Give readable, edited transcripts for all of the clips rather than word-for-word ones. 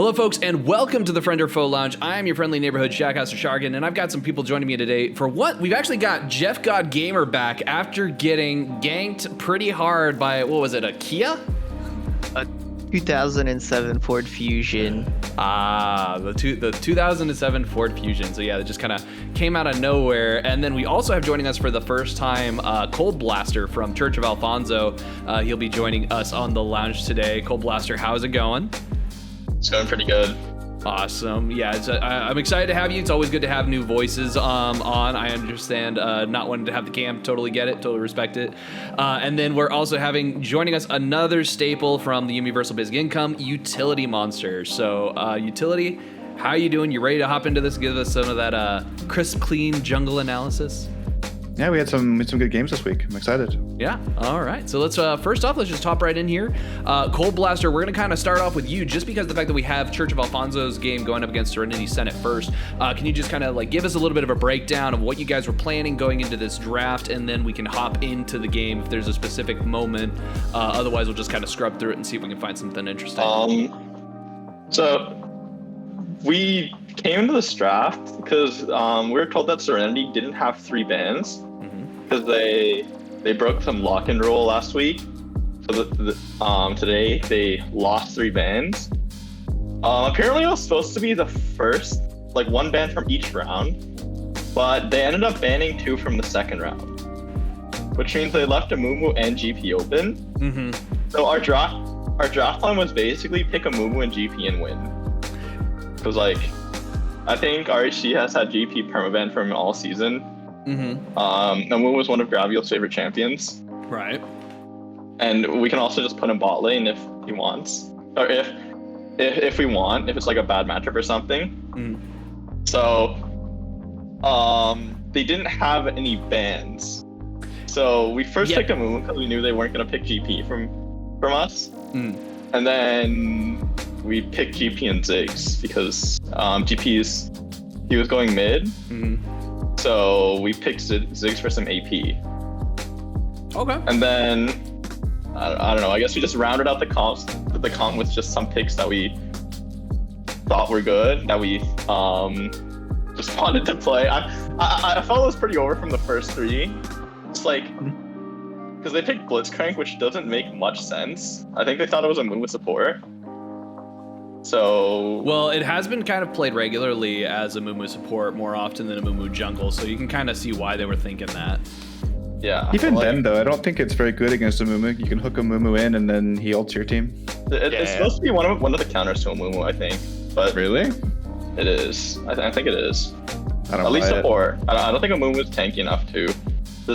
Hello, folks, and welcome to the Friend or Foe Lounge. I am your friendly neighborhood Shackhouse Shargan, and I've got some people joining me today for what? We've actually got JeffGodGamer back after getting ganked pretty hard by, what was it, a Kia? A 2007 Ford Fusion. The 2007 Ford Fusion. So yeah, it just kind of came out of nowhere. And then we also have joining us for the first time, Coldblaster from Church of Alfonso. He'll be joining us on the lounge today. Coldblaster, how's it going? It's going pretty good. Awesome. Yeah, I'm excited to have you. It's always good to have new voices on. I understand not wanting to have the cam. Totally get it. Totally respect it. And then we're also having joining us another staple from the Universal Basic Income, Utility Monster. So Utility, how you doing? You ready to hop into this? Give us some of that crisp, clean jungle analysis. Yeah, we had some good games this week. I'm excited. Yeah, all right. So let's first off, let's just hop right in here. Coldblaster, we're going to kind of start off with you just because of the fact that we have Church of Alfonso's game going up against Serenity Senate first. Can you just kind of like give us a little bit of a breakdown of what you guys were planning going into this draft, and then we can hop into the game if there's a specific moment. Otherwise, we'll just kind of scrub through it and see if we can find something interesting. So we came into this draft because we were told that Serenity didn't have 3 bans because they broke some lock-in rule last week. So today they lost 3 bans. Apparently it was supposed to be the first, like 1 ban from each round, but they ended up banning 2 from the second round, which means they left a Mumu and GP open. So our draft plan was basically pick a Mumu and GP and win. Because like, I think RHC has had GP permaban from all season. Mumu was one of Graviel's favorite champions. Right. And we can also just put him bot lane if he wants, or if we want, if it's like a bad matchup or something. So, they didn't have any bans. So we first picked a Mumu because we knew they weren't gonna pick GP from us. And then we picked GP and Ziggs because he was going mid. So we picked Ziggs for some AP. Okay. And then I don't know. I guess we just rounded out the comp with just some picks that we thought were good, that we just wanted to play. I felt it was pretty over from the first 3. It's like because they picked Blitzcrank, which doesn't make much sense. I think they thought it was a move with support. So well, it has been kind of played regularly as a Mumu support more often than a Mumu jungle, so you can kind of see why they were thinking that. Yeah. Even then, though, I don't think it's very good against a Mumu. You can hook a Mumu in, and then he ults your team. It's supposed to be one of the counters to a Mumu, I think. But really, it is. I think it is. I don't. At least support. I don't think a Mumu is tanky enough to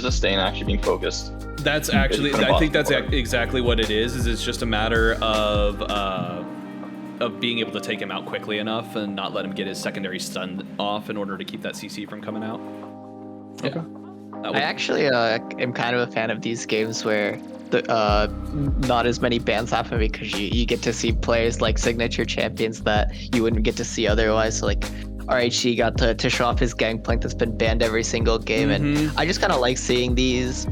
sustain actually being focused. That's actually. I think that's exactly what it is. Is it's just a matter of being able to take him out quickly enough and not let him get his secondary stun off in order to keep that CC from coming out. Okay. I actually am kind of a fan of these games where not as many bans happen because you get to see players like signature champions that you wouldn't get to see otherwise. So like RHC got to show off his Gangplank that's been banned every single game, and I just kind of like seeing these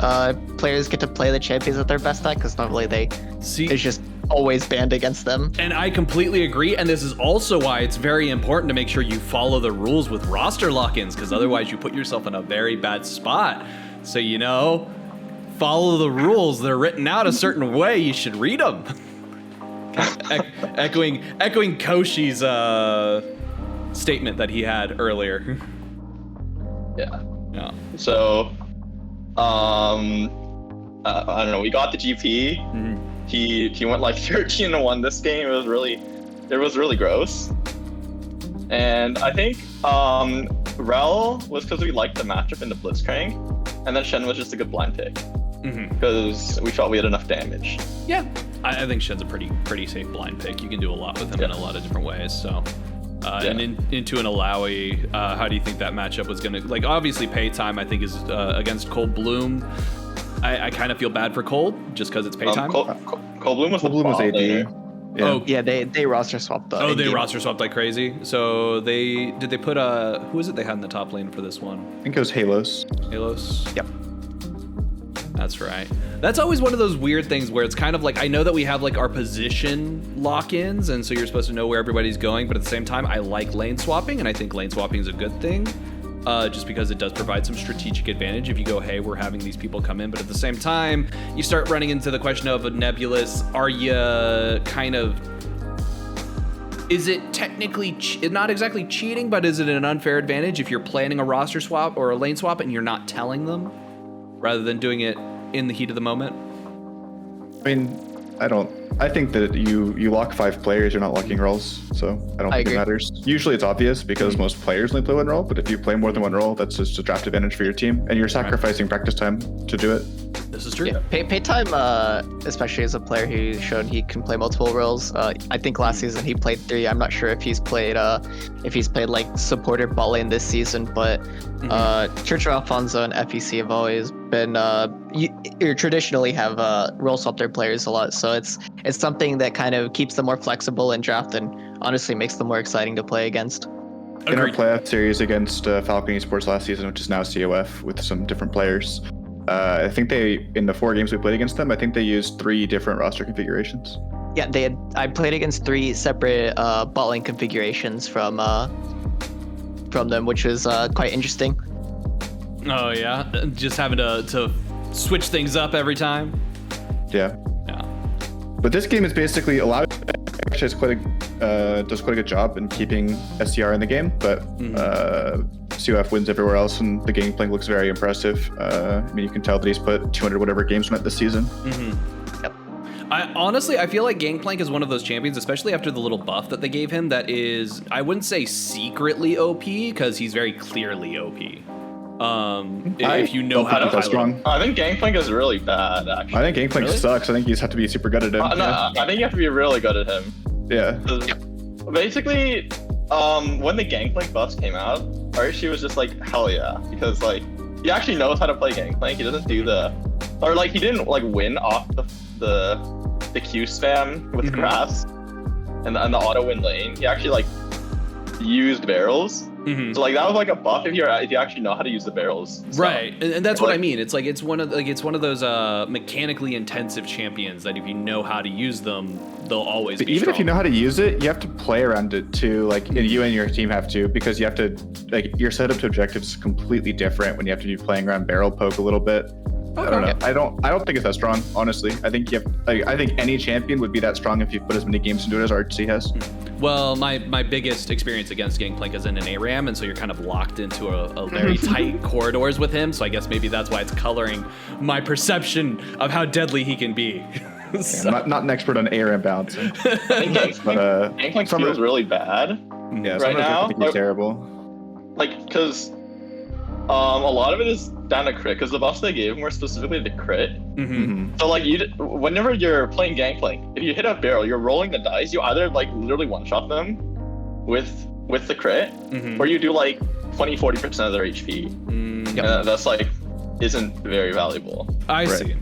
players get to play the champions at their best at, because normally it's just always banned against them. And I completely agree, and this is also why it's very important to make sure you follow the rules with roster lock-ins, because otherwise you put yourself in a very bad spot. So, follow the rules. They're written out a certain way. You should read them. echoing Koshi's statement that he had earlier. Yeah. So, I don't know. We got the GP. He went like 13-1 this game. It was really gross. And I think Rel was because we liked the matchup into Blitzcrank, and then Shen was just a good blind pick because we felt we had enough damage. Yeah, I think Shen's a pretty safe blind pick. You can do a lot with him in a lot of different ways. So. And into an Alawi, how do you think that matchup was gonna, like, obviously pay time I think is against Cold Bloom. I kind of feel bad for Cold just because it's pay time. Cold Bloom was AD. Yeah. Oh yeah, they roster swapped. They roster swapped like crazy. So did they put who is it they had in the top lane for this one? I think it was Halos. Halos. Yep. That's right. That's always one of those weird things where it's kind of like, I know that we have like our position lock-ins, and so you're supposed to know where everybody's going, but at the same time, I like lane swapping, and I think lane swapping is a good thing, just because it does provide some strategic advantage if you go, hey, we're having these people come in, but at the same time, you start running into the question of a Nebulous, are you kind of, is it technically, not exactly cheating, but is it an unfair advantage if you're planning a roster swap or a lane swap and you're not telling them, rather than doing it in the heat of the moment? I mean, I think that you lock 5 players, you're not locking roles, so I don't think it matters. Usually it's obvious because most players only play one role, but if you play more than one role, that's just a draft advantage for your team, and you're sacrificing practice time to do it. This is true. Yeah, pay time, especially as a player who's shown he can play multiple roles. I think last season he played 3. I'm not sure if he's played like supporter bot lane this season, but Church of Alfonso and FEC have always been you traditionally have role swap their players a lot, so it's something that kind of keeps them more flexible in draft and honestly makes them more exciting to play against. In our playoff series against Falcon Esports last season, which is now COF with some different players, I think in the 4 games we played against them, I think they used 3 different roster configurations. Yeah, I played against 3 separate bot lane configurations from them, which was quite interesting. Oh yeah, just having to switch things up every time. Yeah. But this game is basically actually does quite a good job in keeping SCR in the game, but COF wins everywhere else, and the gameplay looks very impressive. I mean, you can tell that he's put 200 whatever games on it this season. Yep. I feel like Gangplank is one of those champions, especially after the little buff that they gave him, that is, I wouldn't say secretly OP, because he's very clearly OP. If you know how to play strong. I think Gangplank is really bad, actually. I think Gangplank sucks. I think you just have to be super good at him. No, I think you have to be really good at him. Yeah. Basically, when the Gangplank buffs came out, Archie was just like, hell yeah, because like he actually knows how to play Gangplank. He doesn't do he didn't like win off the Q spam with grass and the auto win lane. He actually like used barrels. So like that was like a buff if you actually know how to use the barrels. So, right, and that's what I mean. It's like it's one of those mechanically intensive champions that if you know how to use them, they'll always be even strong. If you know how to use it, you have to play around it too. Like you and your team have to, because you have to, like, your setup to objectives is completely different when you have to be playing around barrel poke a little bit. I don't know. I don't think it's that strong, honestly. I think I think any champion would be that strong if you put as many games into it as RC has. Well, my biggest experience against Gangplank is in an ARAM, and so you're kind of locked into a very tight corridors with him. So I guess maybe that's why it's coloring my perception of how deadly he can be. So. I'm not an expert on ARAM balancing. I think Gangplank feels really bad right now. I think he's terrible. Like, because a lot of it is down to crit, because the buffs they gave him were specifically the crit. So like whenever you're playing Gangplank, if you hit a barrel, you're rolling the dice. You either like literally one-shot them with the crit, or you do like 20-40% of their HP. And that's like isn't very valuable. I see.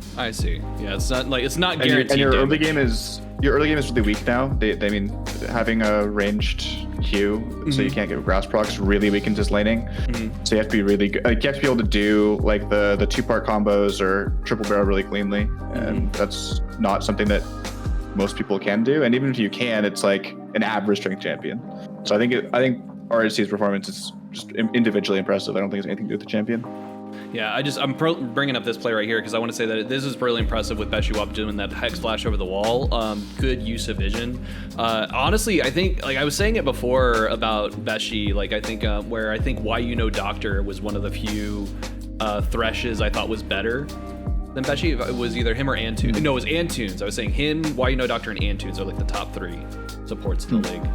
Yeah, it's not guaranteed. And your early game is really weak now. They mean having a ranged Q, so you can't get grass procs, really weakens his laning. So you have to be really good. You have to be able to do like the 2-part combos or triple barrel really cleanly, and that's not something that most people can do. And even if you can, it's like an average strength champion. So I think RHC's performance is just individually impressive. I don't think it's anything to do with the champion. Yeah, I'm bringing up this play right here because I want to say that this is really impressive with BeshiWap doing that hex flash over the wall. Good use of vision. Honestly, I think, like I was saying it before about Beshi, like I think YUBI was one of the few Threshes I thought was better than Beshi. It was either him or Antunes. No, it was Antunes. I was saying him, YUBI, and Antunes are like the top 3 supports in the league.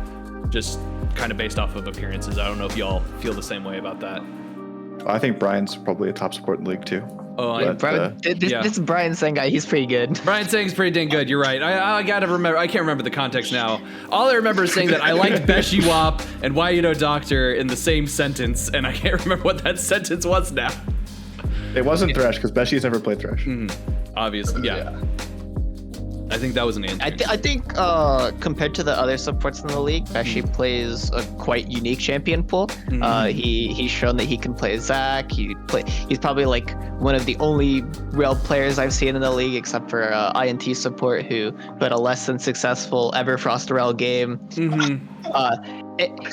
Just kind of based off of appearances. I don't know if y'all feel the same way about that. I think Brian's probably a top support in the league too. Oh, this Brian Sang guy, he's pretty good. Brian Sang's pretty dang good. You're right. I gotta remember. I can't remember the context now. All I remember is saying that I liked BeshiWap and YUBI in the same sentence, and I can't remember what that sentence was now. It wasn't Thresh because Beshi's never played Thresh. Obviously, yeah. I think that was an answer. I think compared to the other supports in the league, Beshi plays a quite unique champion pool. He's shown that he can play Zac. He's probably like one of the only real players I've seen in the league, except for INT support, who had a less than successful Everfrost Rel game.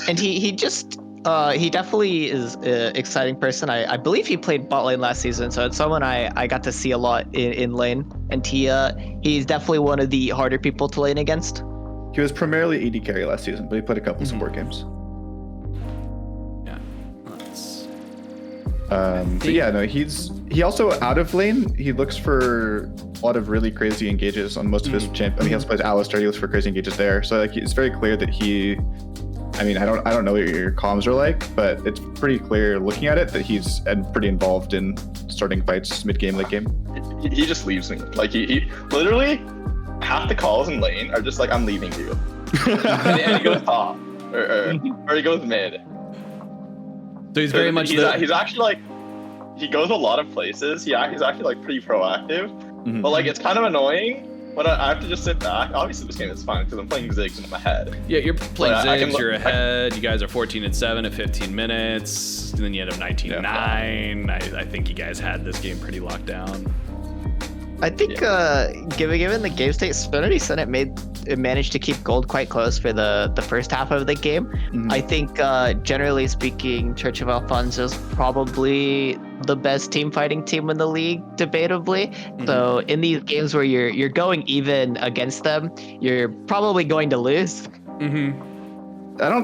And he definitely is an exciting person. I believe he played bot lane last season, so it's someone I got to see a lot in lane. And he's definitely one of the harder people to lane against. He was primarily AD carry last season, but he played a couple support games. Yeah. Let's... But yeah, no, he also out of lane, he looks for a lot of really crazy engages on most of his champ. I mean, he also plays Alistar, he looks for crazy engages there. So like it's very clear that I mean, I don't know what your comms are like, but it's pretty clear looking at it that he's pretty involved in starting fights mid game, late game. He just leaves me. Like he literally half the calls in lane are just like, I'm leaving you, and he goes top or he goes mid. So he's very much. He's actually like, he goes a lot of places. He's actually like pretty proactive, but like it's kind of annoying. But I have to just sit back. Obviously, this game is fine because I'm playing Ziggs and I'm ahead. Yeah, you're playing Ziggs, you're ahead. You guys are 14-7 at 15 minutes. And then you end up 19-9. I think you guys had this game pretty locked down. I think, given the game state, Serenity Senate managed to keep gold quite close for the first half of the game. I think, generally speaking, Church of Alfonso is probably the best team fighting team in the league, debatably. So in these games where you're going even against them, you're probably going to lose. I'd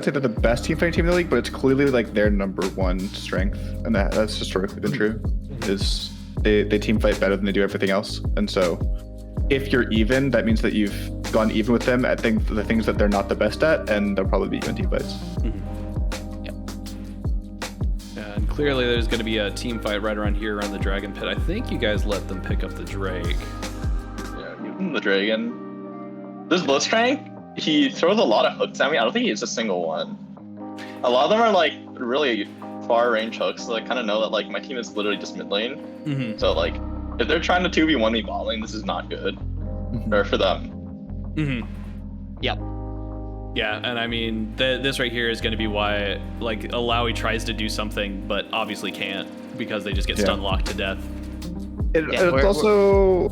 say they're the best team fighting team in the league, but it's clearly like their number one strength, and that's historically been true. Is they team fight better than they do everything else, and so if you're even, that means that you've gone even with them at the things that they're not the best at, and they'll probably beat you in team fights. And clearly there's going to be a team fight right around here around the Dragon Pit. I think you guys let them pick up the Drake. Yeah, give them the Dragon. This Blitzcrank, he throws a lot of hooks at me. I don't think he hits a single one. A lot of them are like really far range hooks, so I kind of know that like my team is literally just mid lane. So like if they're trying to 2v1 me bot lane, this is not good or for them. Yep. Yeah, and I mean, this right here is going to be why, like, Alawi tries to do something, but obviously can't, because they just get stun locked to death. It's also,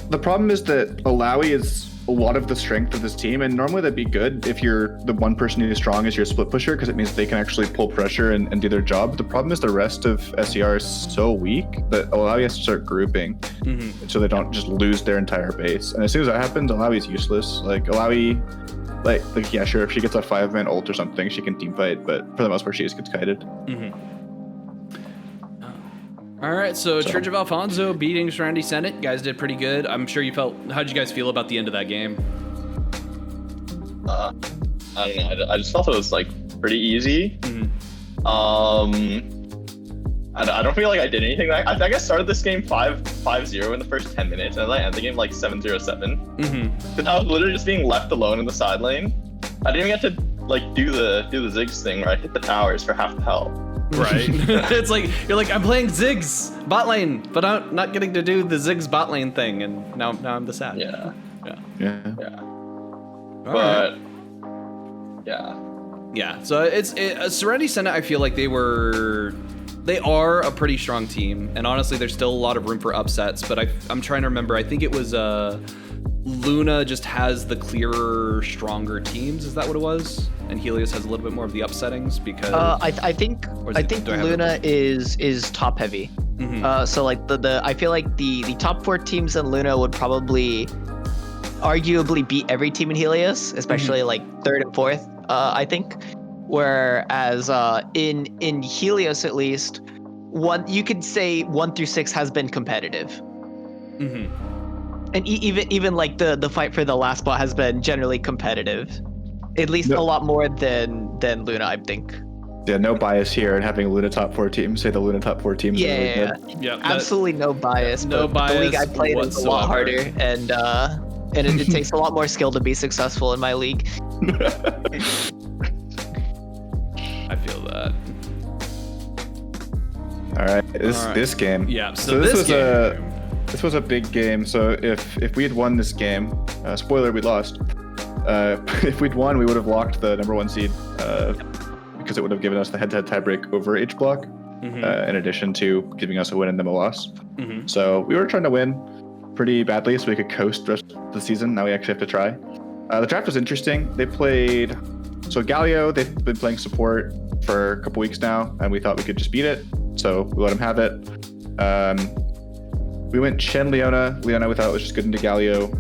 the problem is that Alawi is a lot of the strength of this team, and normally that'd be good if you're the one person who's strong is your split pusher, because it means they can actually pull pressure and do their job. But the problem is the rest of SER is so weak that Alawi has to start grouping, so they don't just lose their entire base. And as soon as that happens, Alawi is useless. Like Alawi, like yeah, sure, if she gets a 5-man ult or something, she can team fight, but for the most part, she just gets kited. All right, so Church of Alfonso beating Serenity Senate. You guys did pretty good. I'm sure you felt. How'd you guys feel about the end of that game? I don't know. I just felt it was like pretty easy. I don't feel like I did anything. I think I started this game 5-0 in the first 10 minutes, and then I ended the game like 7-0-7. Because I was literally just being left alone in the side lane. I didn't even get to like do the Ziggs thing where I hit the towers for half the health. Right. It's like you're like, I'm playing Ziggs bot lane, but I'm not getting to do the Ziggs bot lane thing, and now I'm the sad. Yeah. But yeah. Yeah. So it's Serenity Senate. I feel like they are a pretty strong team, and honestly, there's still a lot of room for upsets. But I'm trying to remember. I think it was Luna just has the clearer, stronger teams. Is that what it was? And Helios has a little bit more of the upsettings because I think Luna is top heavy. So like I feel like the top 4 teams in Luna would probably arguably beat every team in Helios, especially like 3rd and 4th. I think. Whereas in Helios at least, you could say 1 through 6 has been competitive. And even like the fight for the last spot has been generally competitive, at least a lot more than Luna, I think. Yeah, no bias here, and having Luna top 4 teams. Say the Luna top 4 teams. Yeah, absolutely no bias. No bias. The league I played is a lot harder, and it takes a lot more skill to be successful in my league. I feel that. All right, this game. Yeah. So this was game, This was a big game. So if we had won this game, spoiler, we lost. If we'd won, we would have locked the number 1 seed because it would have given us the head-to-head tiebreak over H block, in addition to giving us a win and them a loss. So we were trying to win pretty badly so we could coast the rest of the season. Now we actually have to try. The draft was interesting. They played Galio. They've been playing support for a couple weeks now, and we thought we could just beat it, so we let them have it. We went Shen Leona. Leona we thought was just good into Galio,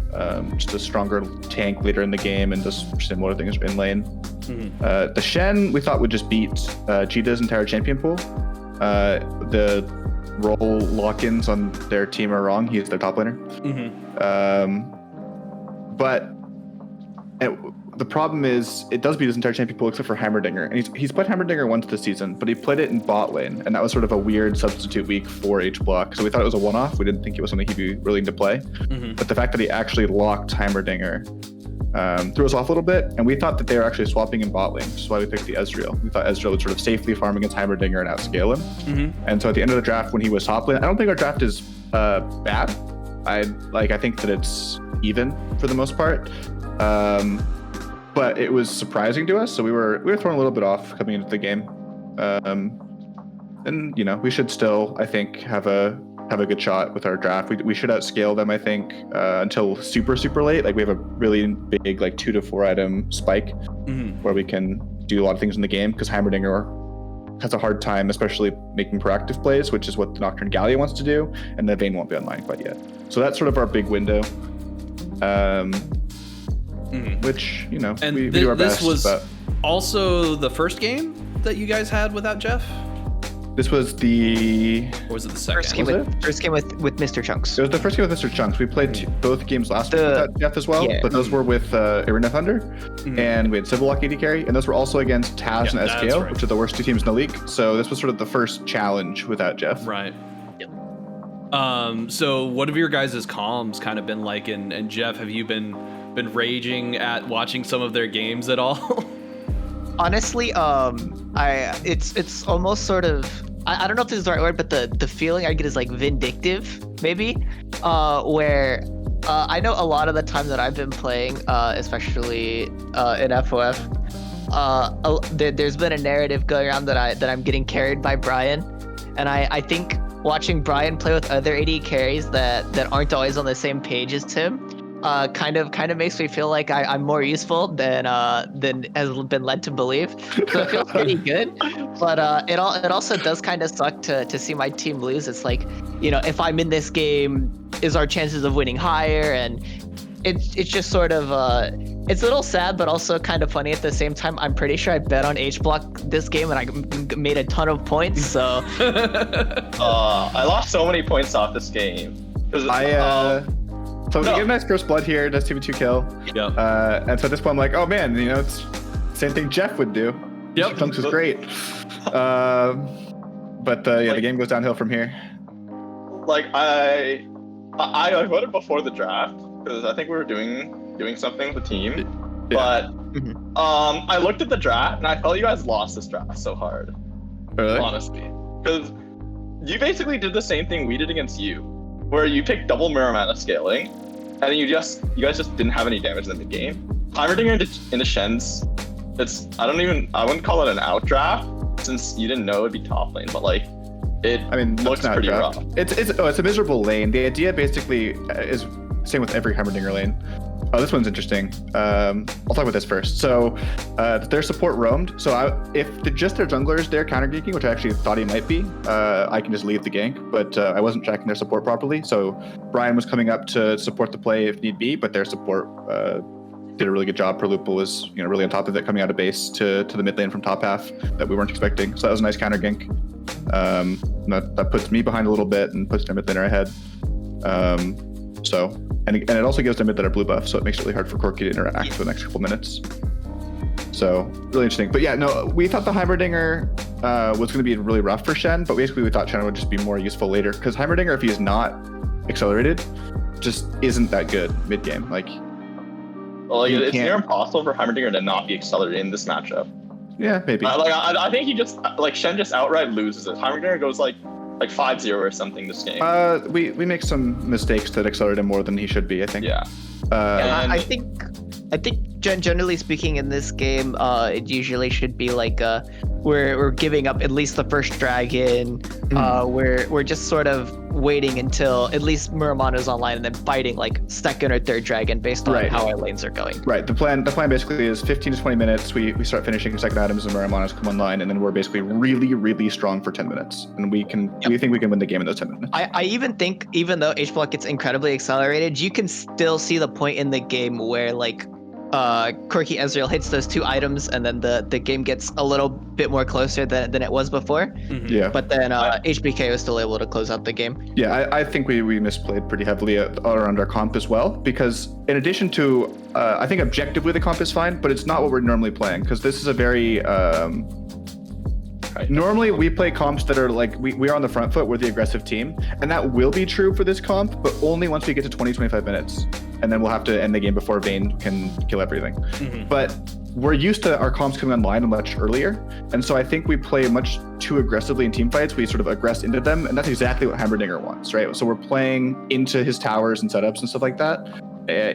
just a stronger tank later in the game and does similar things in lane. The Shen we thought would just beat Cheetah's entire champion pool. The role lock-ins on their team are wrong. He's their top laner. But the problem is it does beat his entire champion pool except for Heimerdinger. And he's played Heimerdinger once this season, but he played it in bot lane, and that was sort of a weird substitute week for H block. So we thought it was a one-off. We didn't think it was something he'd be willing to play. But the fact that he actually locked Heimerdinger threw us off a little bit, and we thought that they were actually swapping in bot lane, which is why we picked the Ezreal. We thought Ezreal would sort of safely farm against Heimerdinger and outscale him. And so at the end of the draft, when he was top lane, I don't think our draft is bad. I think that it's even for the most part. But it was surprising to us, so we were thrown a little bit off coming into the game. And we should still, I think, have a good shot with our draft. We should outscale them, I think, until super late. Like we have a really big 2 to 4 item spike where we can do a lot of things in the game, because Heimerdinger has a hard time, especially making proactive plays, which is what the Nocturne Gallia wants to do, and the Vayne won't be online quite yet. So that's sort of our big window. Which and we do our best. This was but also the first game that you guys had without Jeff. This was Or was it the second? First game with Mr. Chunks. It was the first game with Mr. Chunks. We played both games last week without Jeff as well, but those were with Arena Thunder, and we had Civillock AD carry, and those were also against Taz and SKO, which are the worst 2 teams in the league. So this was sort of the first challenge without Jeff. Right. So what have your guys' comms kind of been like? And Jeff, have you been raging at watching some of their games at all? Honestly, it's almost sort of, I don't know if this is the right word, but the feeling I get is like vindictive, maybe, where I know a lot of the time that I've been playing, especially in FoF, there's been a narrative going around that I'm getting carried by Brian, and I think watching Brian play with other AD carries that aren't always on the same page as Tim, kind of makes me feel like I'm more useful than has been led to believe. So it feels pretty good, but it also does kind of suck to see my team lose. It's like, if I'm in this game, is our chances of winning higher? And it's just sort of it's a little sad, but also kind of funny at the same time. I'm pretty sure I bet on H block this game and I made a ton of points. So I lost so many points off this game. So we get a nice first blood here, does 2v2 kill. Yep. And so at this point I'm like, oh man, it's the same thing Jeff would do. Yep. Chunks was great. But the game goes downhill from here. I voted before the draft because I think we were doing something with the team. But I looked at the draft and I felt you guys lost this draft so hard. Really? Honestly. Because you basically did the same thing we did against you, where you picked double mirror mana scaling, and then you guys just didn't have any damage in the game. Heimerdinger into Shen's, I wouldn't call it an out draft since you didn't know it'd be top lane, but looks pretty rough. It's a miserable lane. The idea basically is same with every Heimerdinger lane. Oh, this one's interesting. I'll talk about this first. So their support roamed. So if just their junglers, they're counter ganking, which I actually thought he might be, I can just leave the gank, but I wasn't tracking their support properly. So Brian was coming up to support the play if need be, but their support did a really good job. Perlupa was really on top of it, coming out of base to the mid lane from top half that we weren't expecting. So that was a nice counter gank. That puts me behind a little bit and puts their mid laner ahead. And it also gives them mid laner blue buff, so it makes it really hard for Corki to interact for the next couple minutes. So really interesting. But yeah, no, we thought the Heimerdinger was going to be really rough for Shen, but basically we thought Shen would just be more useful later, because Heimerdinger, if he is not accelerated, just isn't that good mid game. It's near impossible for Heimerdinger to not be accelerated in this matchup. Yeah, maybe. I think he just Shen just outright loses it. Heimerdinger goes like 5-0 or something this game. We make some mistakes that accelerate him more than he should be, I think. Yeah. I think generally speaking in this game, it usually should be like we're giving up at least the first dragon. We're just sort of waiting until at least Muramano's online and then fighting like second or third dragon based on how our lanes are going. Right. The plan basically is 15 to 20 minutes. We start finishing second items and Muramano's come online, and then we're basically really, really strong for 10 minutes, and we think we can win the game in those 10 minutes. I even think even though H block gets incredibly accelerated, you can still see the point in the game where like Quirky Ezreal hits those 2 items and then the game gets a little bit more closer than it was before. Yeah. But then HBK was still able to close out the game. Yeah, I think we misplayed pretty heavily around our comp as well, because in addition to, I think objectively the comp is fine, but it's not what we're normally playing, because this is a very, normally we play comps that are like, we are on the front foot, we're the aggressive team, and that will be true for this comp, but only once we get to 20-25 minutes. And then we'll have to end the game before Vayne can kill everything. But we're used to our comps coming online much earlier, and so I think we play much too aggressively in team fights. We sort of aggress into them, and that's exactly what Heimerdinger wants, right? So we're playing into his towers and setups and stuff like that,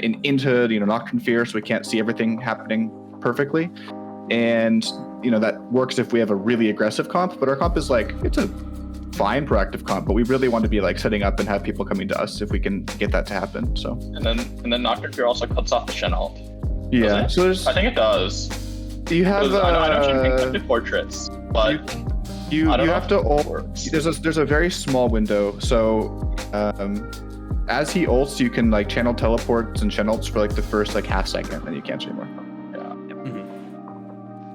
into Nocturne Fear, so we can't see everything happening perfectly. And that works if we have a really aggressive comp, but our comp is like, it's a fine proactive comp, but we really want to be like setting up and have people coming to us if we can get that to happen. So and then Nocturne Fear also cuts off the Shen ult. Yeah, so I think it does. You have I know Shen can cut the portraits, but you have to ult. There's a very small window, so as he ults, you can like channel teleports and Shen ults for like the first like half second, then you can't anymore.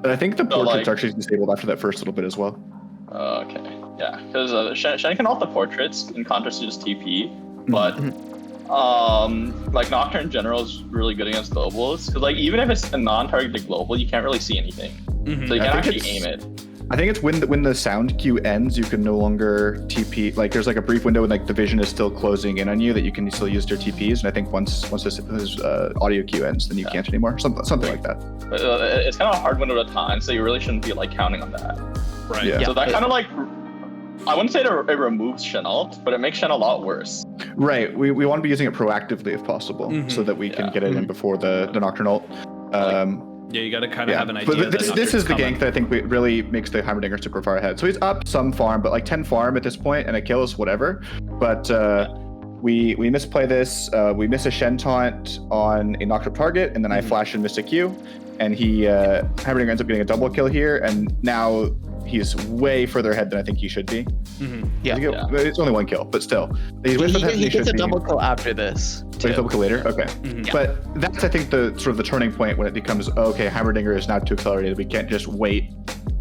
But I think the portraits are actually disabled after that first little bit as well. Okay. Yeah, because Shen can ult the portraits in contrast to just TP, but like Nocturne in general is really good against globals, because like even if it's a non-targeted global, you can't really see anything, so you can actually aim it. I think it's when the sound queue ends, you can no longer TP. Like there's like a brief window when like the vision is still closing in on you that you can still use your TPs, and I think once this audio queue ends, then you can't anymore. Something like that. It's kind of a hard window to time, so you really shouldn't be like counting on that. Right. Yeah. So that kind of like, I wouldn't say it removes Shen ult, but it makes Shen a lot worse. Right. We want to be using it proactively if possible, so that we can get it in before the Nocturne ult. Yeah, you got to kind of have an idea. But this is the gank that I think really makes the Heimerdinger super far ahead. So he's up some farm, but like 10 farm at this point, and a kill is whatever. But we misplay this. We miss a Shen taunt on a knocked up target, and then I flash and miss a Q, and Heimerdinger ends up getting a double kill here, and now he's way further ahead than I think he should be. Yeah. It's only 1 kill, but still. He gets a double kill after this. So double kill later? Okay. But that's, I think, the sort of the turning point when it becomes, okay, Heimerdinger is now too accelerated. We can't just wait,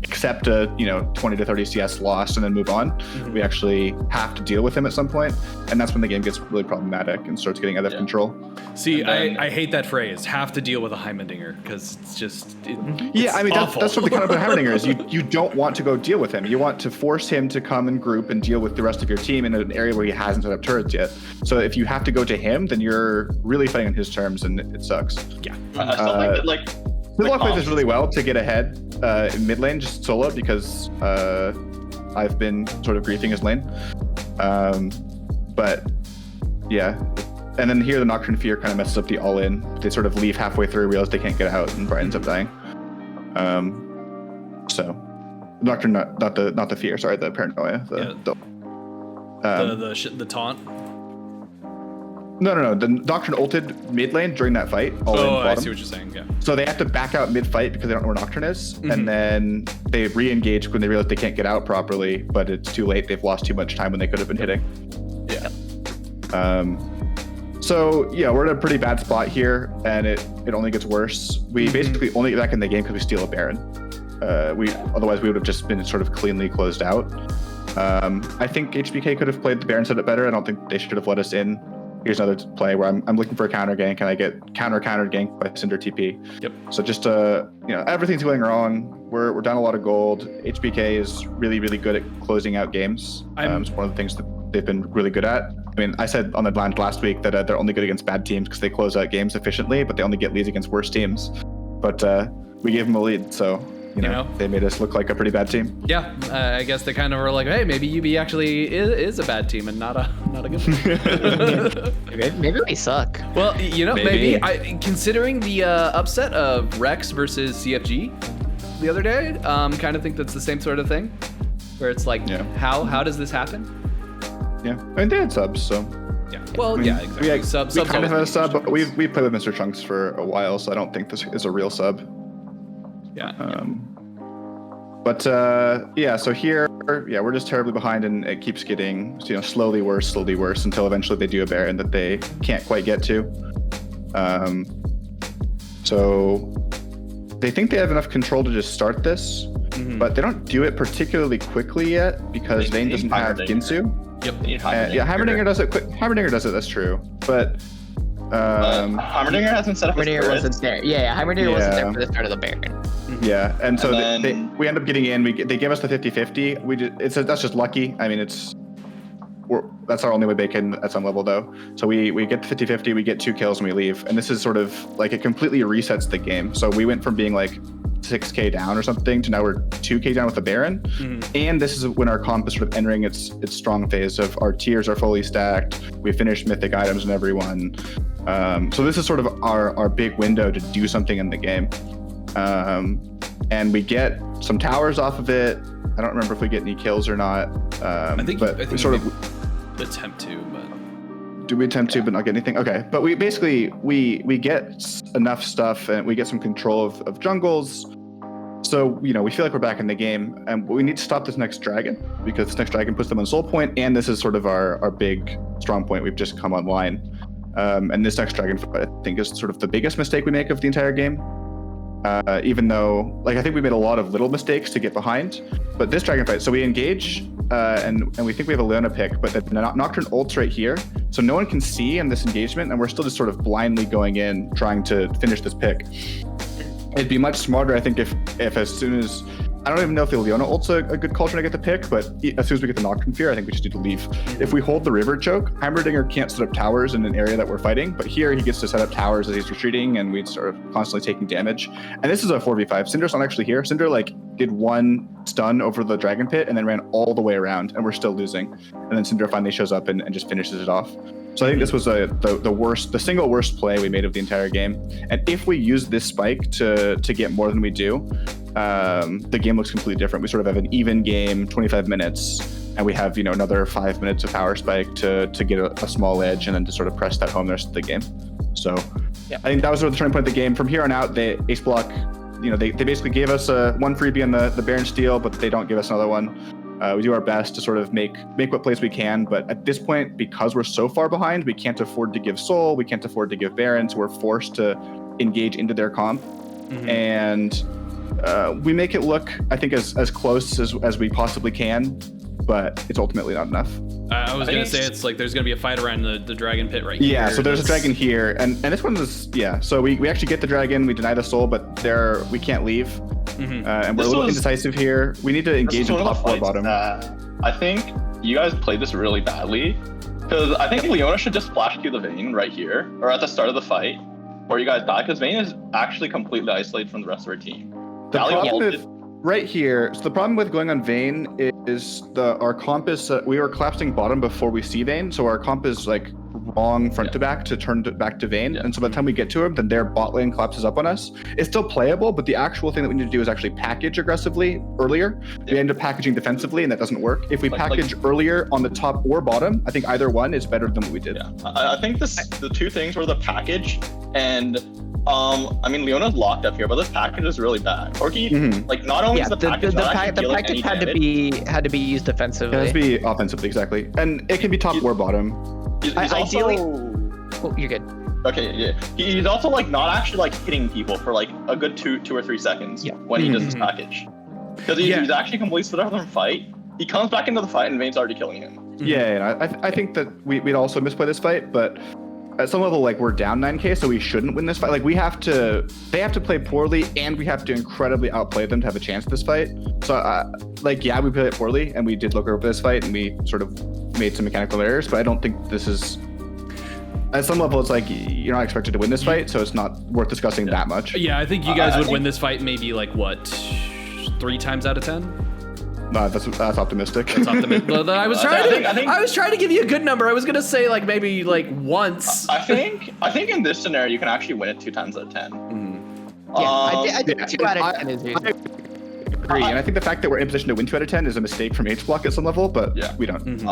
accept a 20 to 30 CS loss and then move on. We actually have to deal with him at some point, and that's when the game gets really problematic and starts getting out of control. See, I hate that phrase, have to deal with a Heimerdinger, because it's just that's what the kind of Heimerdinger is. You don't want to go deal with him. You want to force him to come and group and deal with the rest of your team in an area where he hasn't set up turrets yet. So if you have to go to him, then you're really fighting on his terms, and it sucks. Yeah. I still think that, like, Coldblaster plays this really well to get ahead in mid lane, just solo, because I've been sort of griefing his lane. But yeah. And then here the Nocturne Fear kind of messes up the all-in. They sort of leave halfway through, realize they can't get out, and Brian ends up dying. So Nocturne, not the Fear, sorry, the Paranoia. The taunt. No. The Nocturne ulted mid lane during that fight. I see what you're saying. Yeah. So they have to back out mid fight because they don't know where Nocturne is, and then they re-engage when they realize they can't get out properly. But it's too late. They've lost too much time when they could have been hitting. Yeah. So yeah, we're in a pretty bad spot here, and it only gets worse. We basically only get back in the game because we steal a Baron. Otherwise we would have just been sort of cleanly closed out. I think HBK could have played the Baron setup better. I don't think they should have let us in. Here's another play where I'm looking for a counter gank, and I get countered gank by Cinder TP. Yep. So just everything's going wrong. We're down a lot of gold. HBK is really, really good at closing out games. It's one of the things that they've been really good at. I mean, I said on the Blind last week that they're only good against bad teams because they close out games efficiently, but they only get leads against worse teams. But we gave them a lead, so you know, they made us look like a pretty bad team. Yeah, I guess they kind of were like, hey, maybe YUBI actually is a bad team and not a good one. Maybe we suck. Well, you know, maybe considering the upset of Rex versus CFG the other day, kind of think that's the same sort of thing, where it's like, how does this happen? Yeah, I mean, they had subs, so. Yeah. Well, exactly. We kind of had a sub, but we played with Mr. Chunks for a while, so I don't think this is a real sub. Yeah. So here, we're just terribly behind, and it keeps getting, slowly worse until eventually they do a Baron that they can't quite get to. So they think they have enough control to just start this, but they don't do it particularly quickly yet because Vayne doesn't have Ginsu. Yep. Heimerdinger does it quick. Heimerdinger does it. That's true. But Heimerdinger hasn't set up. Heimerdinger wasn't there. Heimerdinger wasn't there for the start of the Baron. Yeah, and so we end up getting in. They gave us the 50-50. That's just lucky. I mean, that's our only way back in at some level, though. So we get the 50-50. We get 2 kills and we leave. And this is sort of like it completely resets the game. So we went from being like 6k down or something to now we're 2k down with the Baron. And this is when our comp is sort of entering its strong phase of our tiers are fully stacked. We finished mythic items in everyone. So this is sort of our big window to do something in the game. And we get some towers off of it. I don't remember if we get any kills or not. I think we sort of attempt to, but do we attempt to but not get anything? Okay, but we basically we get enough stuff and we get some control of jungles. So we feel like we're back in the game, and we need to stop this next dragon because this next dragon puts them on soul point, and this is sort of our big strong point. We've just come online, and this next dragon fight I think is sort of the biggest mistake we make of the entire game. Even though, I think we made a lot of little mistakes to get behind, but this dragon fight, so we engage, and we think we have a Leona pick, but the Nocturne ult's right here, so no one can see in this engagement, and we're still just sort of blindly going in, trying to finish this pick. It'd be much smarter, I think, if as soon as, I don't even know if the Leona ult's a good call to get the pick, but as soon as we get the Nocturne Fear, I think we just need to leave. If we hold the river choke, Heimerdinger can't set up towers in an area that we're fighting, but here he gets to set up towers as he's retreating, and we sort of constantly taking damage. And this is a 4v5. Cinder's not actually here. Cinder did 1 stun over the Dragon Pit and then ran all the way around, and we're still losing. And then Cinder finally shows up and just finishes it off. So I think this was the single worst play we made of the entire game. And if we use this spike to get more than we do, the game looks completely different. We sort of have an even game, 25 minutes, and we have another 5 minutes of power spike to get a small edge and then to sort of press that home the rest of the game. So I think that was sort of the turning point of the game. From here on out, the Ace Block, they basically gave us one freebie on the Baron steal, but they don't give us another one. We do our best to sort of make what plays we can, but at this point, because we're so far behind, we can't afford to give Soul, we can't afford to give Baron, so we're forced to engage into their comp. And we make it look, I think, as close as we possibly can, but it's ultimately not enough. I was going to say, it's like there's going to be a fight around the dragon pit right here. Yeah, so there's a dragon here, and this one is, so we actually get the dragon, we deny the soul, but we can't leave. And we're a little indecisive here. We need to engage in top 4 bottom. I think you guys played this really badly, because I think Leona should just flash to the Vayne right here, or at the start of the fight, where you guys die, because Vayne is actually completely isolated from the rest of our team. The problem with right here, so the problem with going on Vayne is our comp is, we were collapsing bottom before we see Vayne, so our comp is wrong front to back to turn back to Vayne, and so by the time we get to him, then their bot lane collapses up on us. It's still playable, but the actual thing that we need to do is actually package aggressively earlier. We end up packaging defensively, and that doesn't work. If we package earlier on the top or bottom, I think either one is better than what we did. I think the 2 things were the package and I mean, Leona's locked up here, but this package is really bad. Orky, not only is the package had to be used defensively. It has to be offensively, exactly, and it can be top or bottom. Ideally, you're good. Okay, yeah. He's also not actually hitting people for a good two or 3 seconds when he does his package, because he's actually completely split out of the fight. He comes back into the fight and Vayne's already killing him. Yeah, and I think that we'd also misplay this fight, but at some level, we're down 9k, so we shouldn't win this fight. They have to play poorly, and we have to incredibly outplay them to have a chance at this fight. So, we played it poorly, and we did look over this fight, and we sort of made some mechanical errors, but I don't think this is... At some level, it's you're not expected to win this fight, so it's not worth discussing that much. Yeah, I think you guys would win this fight maybe, 3 times out of 10. No, that's optimistic. That's optimistic. I was trying I think I was trying to give you a good number. I was gonna say like maybe like once. I think in this scenario you can actually win it 2 times out of 10. I think 2 out of 10 is reasonable. Agree, and I think the fact that we're in position to win 2 out of 10 is a mistake from H-Block at some level, but Yeah. we don't.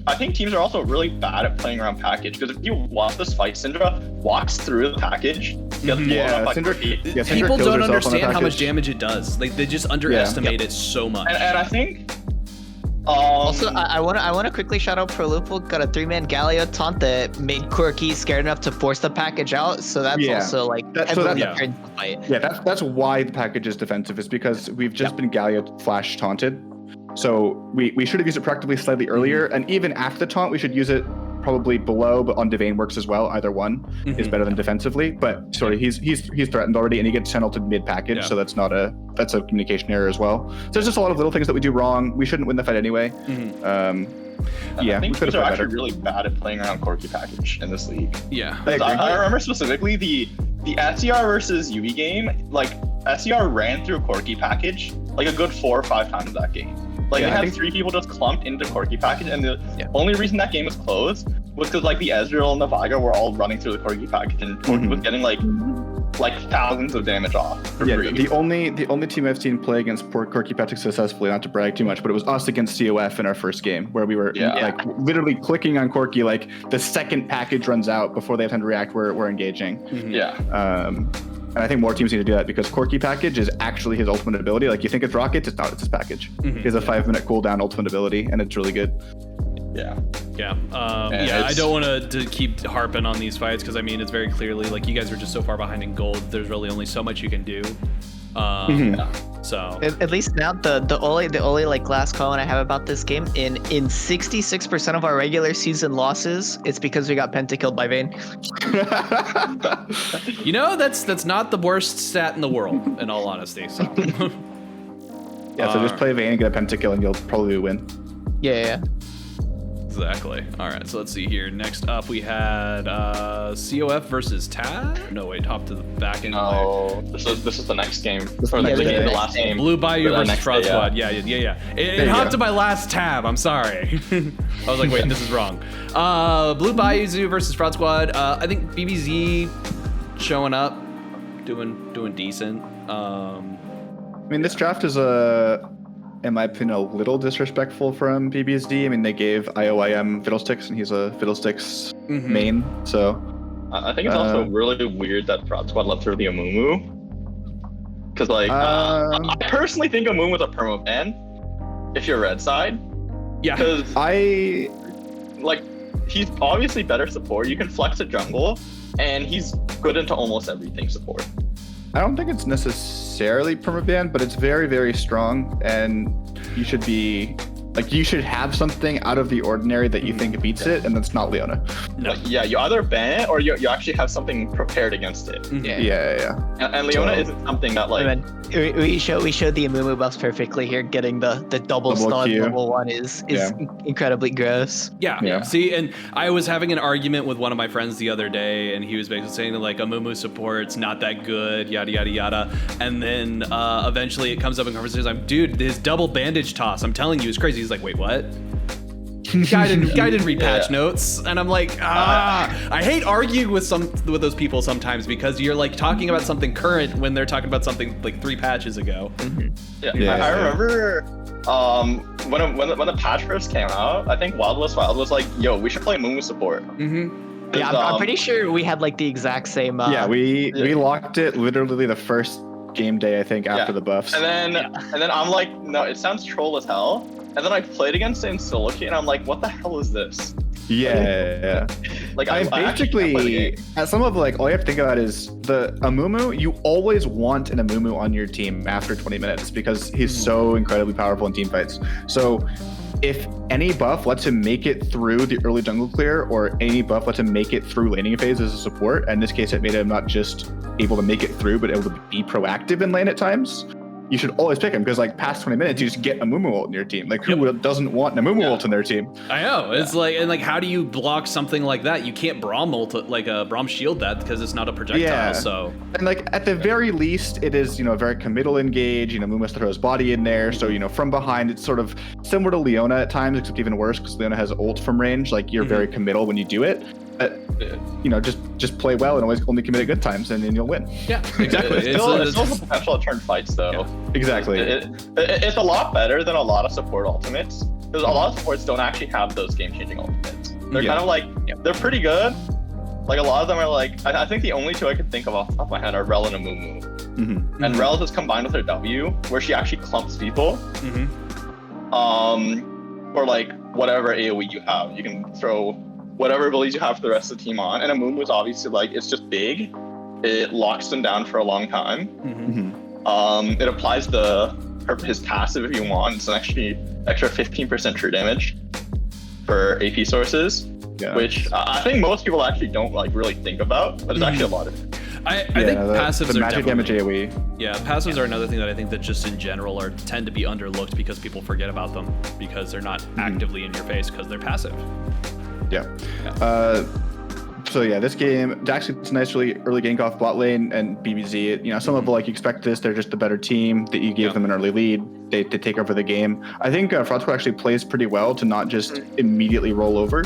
I think teams are also really bad at playing around package, because if you watch this fight, Syndra walks through the package. Gets blown Yeah, up by Syndra, Corki. yeah, Syndra People kills don't herself on the understand how much package. damage it does. Like they just underestimate it so much. And I think Also, I want to quickly shout out Prolupo. Got a 3-man Galio taunt that made Corki scared enough to force the package out. So that's Yeah. also like That- so heavily that's- influenced the fight. Yeah, that's why the package is defensive, is because we've just been Galio flash taunted. So we should have used it practically slightly earlier, and even after the taunt, we should use it probably below, but on Devane works as well. Either one is better than defensively. But sorry, he's threatened already, and he gets channeled to mid package, so that's a communication error as well. So there's just a lot of little things that we do wrong. We shouldn't win the fight anyway. I we think could teams have are played actually better. really bad at playing around Corki package in this league. Yeah. I agree. I remember specifically the SCR versus YUBI game. Like SCR ran through Corki package like a good 4 or 5 times that game. Like Yeah, they I had think- 3 people just clumped into Corki package, and the only reason that game was closed was because like the Ezreal and the Viga were all running through the Corki package, and Corki was getting like thousands of damage off for Yeah, free. the only team I've seen play against poor Corki Patrick successfully, not to brag too much, but it was us against COF in our first game, where we were like literally clicking on Corki like the second package runs out before they have time to react. We're engaging. Yeah. And I think more teams need to do that, because Corki package is actually his ultimate ability. Like you think it's Rockets, it's not. It's his package. He has a 5-minute cooldown ultimate ability, and it's really good. Yeah. Yeah. I it's- don't want to keep harping on these fights because I mean it's very clearly like you guys are just so far behind in gold. There's really only so much you can do. So At least now, the only like last comment I have about this game, in 66% of our regular season losses, it's because we got pentakilled by Vayne. you know that's not the worst stat in the world in all honesty. So Yeah, so just play Vayne and get a pentakill, and you'll probably win. Yeah. exactly. All right, so let's see here. Next up we had COF versus Tad. No wait, hop to the back end. No, this is the next game. Or Yeah, the this is the the last game. Blue Bayou For the versus next Fraud day, Squad. Yeah. It you hopped go. to my last tab. I'm sorry. I was like, wait, this is wrong. Blue Bayou Zoo versus Fraud Squad. I think BBZ showing up, doing decent. I mean, this draft is in my opinion, a little disrespectful from PBSD. I mean, they gave IOIM Fiddlesticks, and he's a Fiddlesticks main, so... I think it's also really weird that Fraud Squad let through the Amumu. Because, like, I personally think Amumu is a perma ban if you're red side. Yeah. Because, I... like, he's obviously better support. You can flex a jungle, and he's good into almost everything support. I don't think it's necessarily permaban, but it's very, very strong, and you should be like, you should have something out of the ordinary that you think beats it, and that's not Leona. No. Like, yeah, you either ban it or you actually have something prepared against it. Yeah. And Leona isn't something that, like, And then we showed the Amumu buffs perfectly here. Getting the double stun Q. level 1 is incredibly gross. Yeah. See, and I was having an argument with one of my friends the other day, and he was basically saying that, like, Amumu support's not that good, yada, yada, yada. And then eventually it comes up in conversation, like, dude, his double bandage toss, I'm telling you, is crazy. He's like, wait, what? Guy didn't read patch notes, and I'm like, I hate arguing with those people sometimes because you're like talking about something current when they're talking about something like 3 patches ago. I remember when the patch first came out, I think Wild was like, yo, we should play Mumu support. Yeah, I'm pretty sure we had like the exact same. We locked it literally the first game day, I think, after the buffs. And then I'm like, no, it sounds troll as hell. And then I played against it in solo queue, and I'm like, what the hell is this? Yeah. Like, I basically, at some level, like, all you have to think about is the Amumu. You always want an Amumu on your team after 20 minutes because he's so incredibly powerful in team fights. So if any buff lets him make it through the early jungle clear, or any buff lets him make it through laning phase as a support, and in this case it made him not just able to make it through, but able to be proactive in lane at times, you should always pick him because like past 20 minutes, you just get a Mumu ult in your team. Like who doesn't want a Mumu ult in their team? I know. It's like, and like, how do you block something like that? You can't Braum ult, like a Braum shield that because it's not a projectile. So, and like at the very least, it is, a very committal engage. Mumu has to throw his body in there. So, from behind, it's sort of similar to Leona at times, except even worse because Leona has ult from range. Like you're very committal when you do it. Just play well and always only commit at good times, and then you'll win. Yeah, exactly. It's still the potential to turn fights, though. Yeah. Exactly. It's a lot better than a lot of support ultimates, because a lot of supports don't actually have those game-changing ultimates. They're kind of like, they're pretty good. Like, a lot of them are like, I think the only two I can think of off the top of my head are Rel and Amumu. Mm-hmm. And Rel is combined with her W, where she actually clumps people. Or like, whatever AoE you have, you can throw whatever abilities you have for the rest of the team on. And Amumu is obviously like, it's just big. It locks them down for a long time. It applies his passive if you want. It's an extra 15% true damage for AP sources, which I think most people actually don't like really think about, but it's actually a lot of it. I think passives the are magic damage AoE. Yeah, passives are another thing that I think that just in general tend to be underlooked because people forget about them because they're not actively in your face because they're passive. So this game, actually, it's a nice early gank off bot lane and BBZ. Some level, like you expect this, they're just the better team that you gave them an early lead. They take over the game. I think Fraud Squad actually plays pretty well to not just immediately roll over.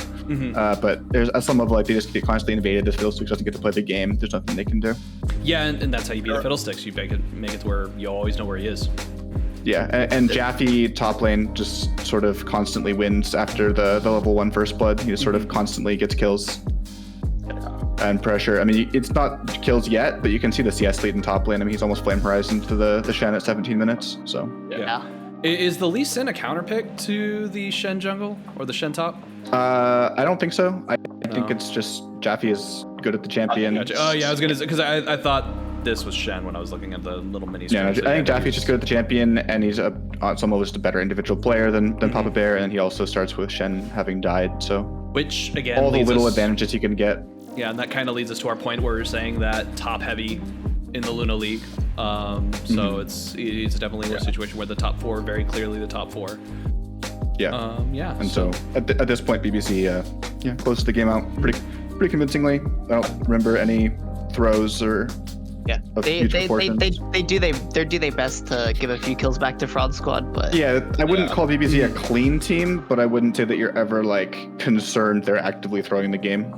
But there's at some level, like they just get constantly invaded. This Fiddlesticks doesn't get to play the game. There's nothing they can do. Yeah, and that's how you beat the Fiddlesticks. You make it to where you always know where he is. Yeah, and Jaffe top lane just sort of constantly wins after the level 1 first blood. He just sort of constantly gets kills and pressure. I mean, it's not kills yet, but you can see the CS lead in top lane. I mean, he's almost flame horizon to the Shen at 17 minutes. So Is the Lee Sin a counter pick to the Shen jungle or the Shen top? I don't think so. I think it's just Jaffe is good at the champion. Gotcha. Oh yeah, I was gonna say because I thought this was Shen when I was looking at the little mini. Yeah, I think Jaffe's just good at the champion, and he's on some level just a better individual player than Papa Bear, and he also starts with Shen having died. So which again, all the little advantages you can get. Yeah, and that kind of leads us to our point where we're saying that top heavy in the Luna League. So it's definitely a situation where the top 4 very clearly the top 4. Yeah. And so at this point, BBC closed the game out pretty convincingly. I don't remember any throws or they do their best to give a few kills back to Fraud Squad, but I wouldn't call BBC a clean team, but I wouldn't say that you're ever like concerned they're actively throwing the game.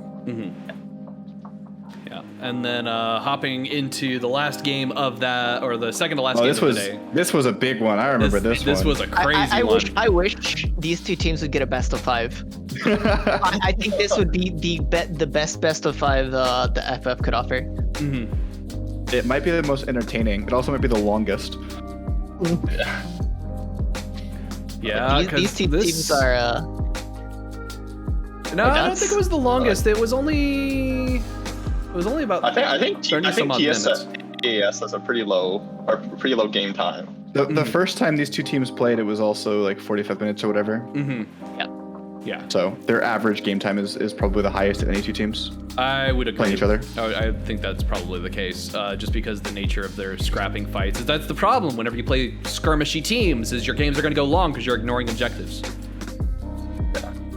And then hopping into the last game of that, or the second to last game of the day. This was a big one. I remember this one. This was a crazy one. I wish these two teams would get a best of 5. I think this would be the best of 5 the FF could offer. It might be the most entertaining. It also might be the longest. These two teams are. No, I don't think it was the longest. It was only about. I think TS has a pretty low game time. The first time these two teams played, it was also like 45 minutes or whatever. Yeah. So their average game time is probably the highest of any two teams. I would agree. Playing each other. I think that's probably the case, just because the nature of their scrapping fights. That's the problem whenever you play skirmishy teams, is your games are going to go long because you're ignoring objectives.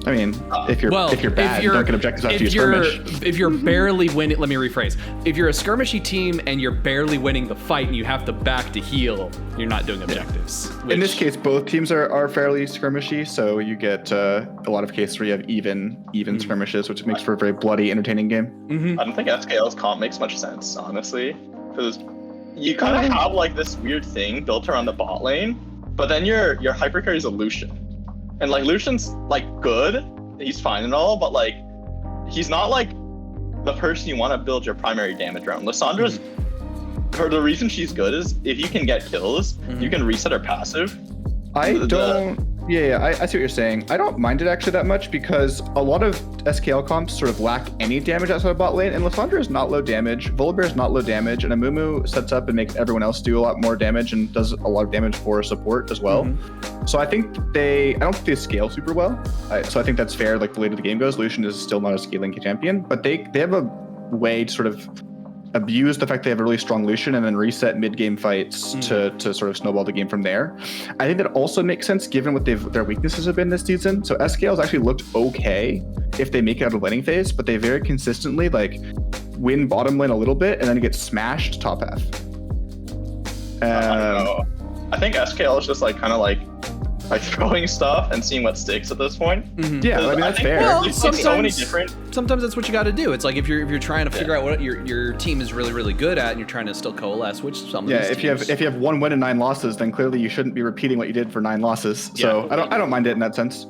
I mean, if you're bad, don't get objectives after you skirmish. If you're barely winning, let me rephrase. If you're a skirmishy team and you're barely winning the fight and you have to back to heal, you're not doing objectives. In this case, both teams are fairly skirmishy, so you get a lot of cases where you have even skirmishes, which makes for a very bloody, entertaining game. I don't think SKL's comp makes much sense, honestly, because you kind of have like this weird thing built around the bot lane, but then your hypercarry is a Lucian. And like Lucian's like good, he's fine and all, but like he's not like the person you want to build your primary damage around. Lissandra's, for the reason she's good is if you can get kills, you can reset her passive. I see what you're saying. I don't mind it actually that much because a lot of SKL comps sort of lack any damage outside of bot lane, and Lissandra is not low damage, Volibear is not low damage, and Amumu sets up and makes everyone else do a lot more damage and does a lot of damage for support as well. So I think I don't think they scale super well. So I think that's fair. Like the later the game goes, Lucian is still not a scaling champion, but they have a way to sort of abuse the fact they have a really strong Lucian and then reset mid-game fights to sort of snowball the game from there. I think that also makes sense given what their weaknesses have been this season. So SKL's actually looked okay if they make it out of laning phase, but they very consistently like win bottom lane a little bit and then get smashed top half. I don't know. I think SKL is just like kind of like throwing stuff and seeing what sticks at this point. Yeah, I mean that's fair. Well, sometimes that's what you got to do. It's like if you're trying to figure out what your team is really, really good at, and you're trying to still coalesce, which some of these teams... if you have 1 win and 9 losses, then clearly you shouldn't be repeating what you did for 9 losses. So I don't mind it in that sense.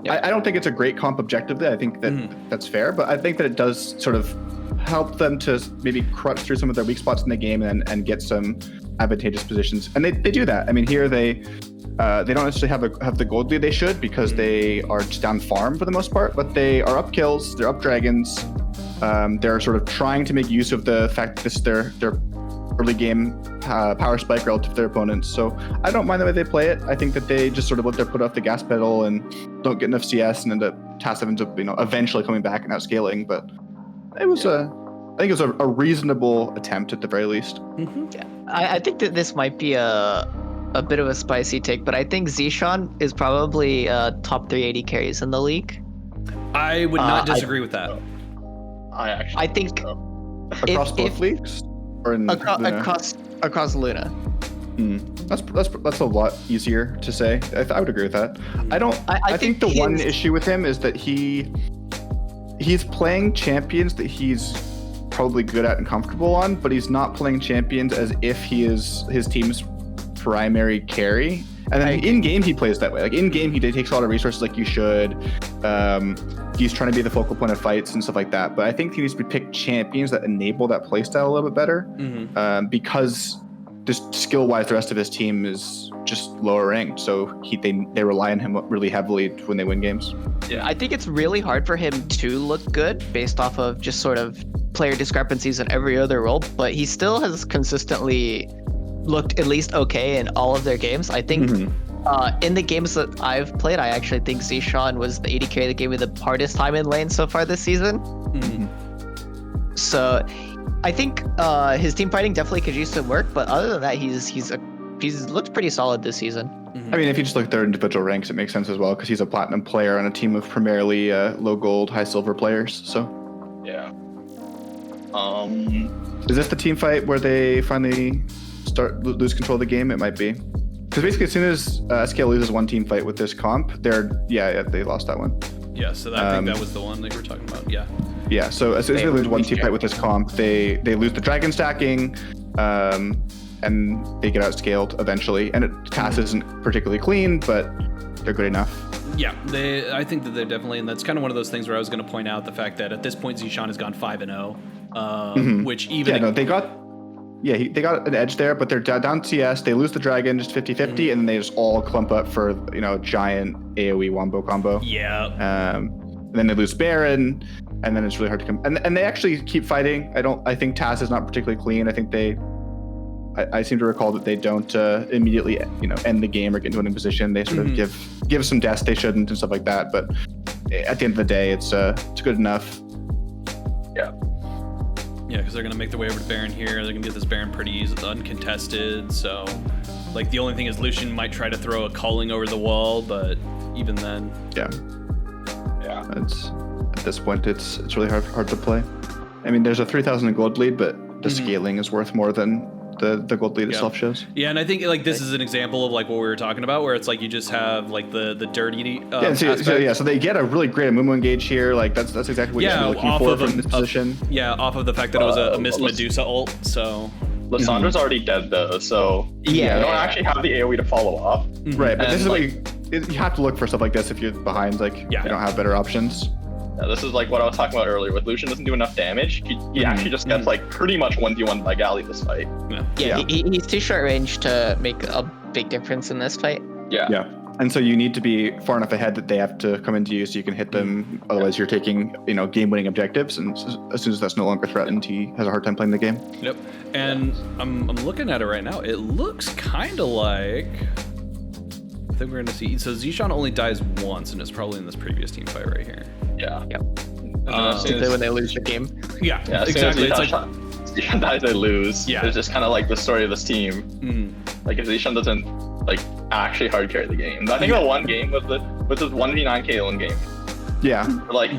Yeah. I don't think it's a great comp objectively. I think that that's fair, but I think that it does sort of help them to maybe crutch through some of their weak spots in the game and get some advantageous positions. And they do that. I mean, here they don't necessarily have the gold lead they should because they are just down farm for the most part, but they are up kills, they're up dragons. They're sort of trying to make use of the fact that this is their early game power spike relative to their opponents. So I don't mind the way they play it. I think that they just sort of let their foot off the gas pedal and don't get enough CS and end up TAS ends up eventually coming back and outscaling. But it was I think it was a reasonable attempt at the very least. Yeah. I think that this might be a bit of a spicy take, but I think Zishan is probably top 380 carries in the league. I would not disagree with that. I think across both leagues or in across Luna. That's a lot easier to say. I would agree with that. I think the one issue with him is that he's playing champions that he's probably good at and comfortable on, but he's not playing champions as if he is his team's primary carry. And then in game he plays that way. Like in game he takes a lot of resources like you should. He's trying to be the focal point of fights and stuff like that. But I think he needs to pick champions that enable that playstyle a little bit better. Because just skill-wise, the rest of his team is just lower ranked. So they rely on him really heavily when they win games. Yeah, I think it's really hard for him to look good based off of just sort of player discrepancies in every other role. But he still has consistently looked at least okay in all of their games. I think in the games that I've played, I actually think Zishan was the AD carry that gave me the hardest time in lane so far this season. So I think his team fighting definitely could use some work, but other than that, he's looked pretty solid this season. I mean, if you just look at their individual ranks, it makes sense as well because he's a platinum player on a team of primarily low gold, high silver players. So yeah. Is this the team fight where they finally lose control of the game? It might be. Because basically, as soon as SKL loses one team fight with this comp, they lost that one. Yeah, so I think that was the one that you were talking about. Yeah. Yeah, so as soon as they lose one team fight with this comp, they lose the dragon stacking, and they get outscaled eventually. And TAS isn't particularly clean, but they're good enough. Yeah, I think that they're definitely, and that's kind of one of those things where I was going to point out the fact that at this point Zishan has gone 5-0, which even they got an edge there, but they're down CS. They lose the dragon just 50-50, and then they just all clump up for giant AOE wombo combo. Yeah. And then they lose Baron, and then it's really hard to come. And they actually keep fighting. I think TAS is not particularly clean. I think I seem to recall that they don't immediately end the game or get into a winning position. They sort of give some deaths they shouldn't and stuff like that. But at the end of the day, it's good enough. Yeah. Yeah, because they're going to make their way over to Baron here. They're going to get this Baron pretty easy, uncontested. So, the only thing is Lucian might try to throw a culling over the wall, but even then. Yeah. At this point, it's really hard to play. I mean, there's a 3,000 gold lead, but the scaling is worth more than the gold lead itself shows. Yeah, and I think this is an example of what we were talking about, where it's you just have the dirty. So they get a really great Amumu engage here. That's exactly what you're looking for from this position. Off of the fact that it was a missed Medusa ult. So Lissandra's already dead though, so you don't actually have the AoE to follow up. Right, but this is what you have to look for stuff like this if you're behind. You don't have better options. Yeah, this is what I was talking about earlier. With Lucian doesn't do enough damage. He actually just gets pretty much 1v1 by Galley this fight. He's too short range to make a big difference in this fight. Yeah. And so you need to be far enough ahead that they have to come into you so you can hit them. Otherwise, you're taking game-winning objectives, and as soon as that's no longer threatened, he has a hard time playing the game. Yep. And I'm looking at it right now. It looks kind of like. I think we're gonna see. So Zishan only dies once, and it's probably in this previous team fight right here. Yeah. Particularly when they lose the game. Yeah, exactly. It's as Zishan dies, they lose. Yeah. It's just kind of like the story of this team. Like if Zishan doesn't like actually hard carry the game. I think the one game was the 1v9 Caitlyn game. Yeah. Like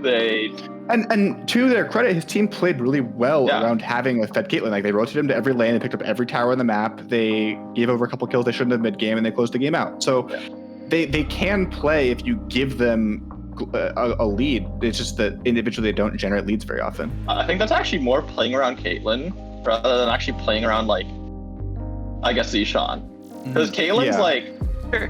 they. And to their credit, his team played really well Yeah. around having a fed Caitlyn. Like they rotated him to every lane, they picked up every tower on the map, they gave over a couple kills they shouldn't have mid game, and they closed the game out. So they can play if you give them a lead. It's just that individually they don't generate leads very often. I think that's actually more playing around Caitlyn rather than actually playing around like, I guess Zishan, because Caitlyn's Yeah. like,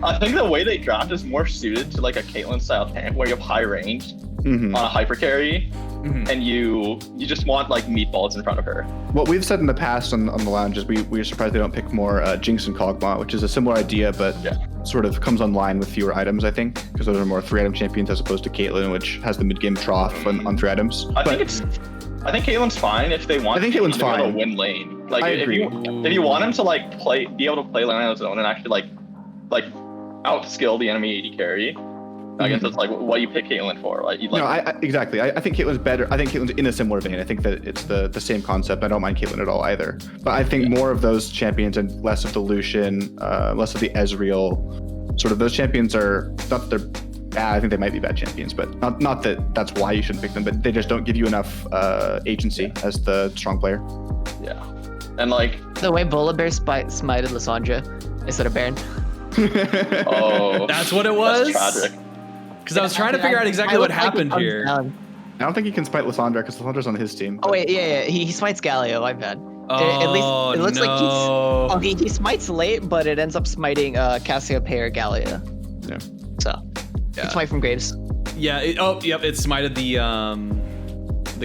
I think the way they draft is more suited to like a Caitlyn style tank where you have high range on a hyper carry, and you just want like meatballs in front of her. What we've said in the past on the lounge is we're surprised they don't pick more Jinx and Kog'Maw, which is a similar idea, but sort of comes online with fewer items, I think, because those are more 3-item champions as opposed to Caitlyn, which has the mid-game trough on 3 items. I think Caitlyn's fine if they want. I think Caitlyn's to be able fine. to win lane. Like I if agree. you want him to like be able to play lane on his own and actually like outskill the enemy AD carry. I guess that's like what you pick Caitlyn for. Like, exactly. I think Caitlyn's better. I think Caitlyn's in a similar vein. I think that it's the same concept. I don't mind Caitlyn at all either. But I think more of those champions and less of the Lucian, less of the Ezreal. Sort of those champions are not that they're bad. I think they might be bad champions, but not that that's why you shouldn't pick them. But they just don't give you enough agency as the strong player. Yeah, and like The way Volibear smited Lissandra instead of Baron. oh, That's what it was? That's tragic. Because I was trying to figure out exactly what happened here. I don't think he can spite Lissandra because Lissandra's on his team. Oh wait, yeah, he smites Galio. My bad. Oh, At least it looks no. like he smites late, but it ends up smiting Cassiopeia or Galio. Yeah. So it's smite from Graves. Yeah. It smited the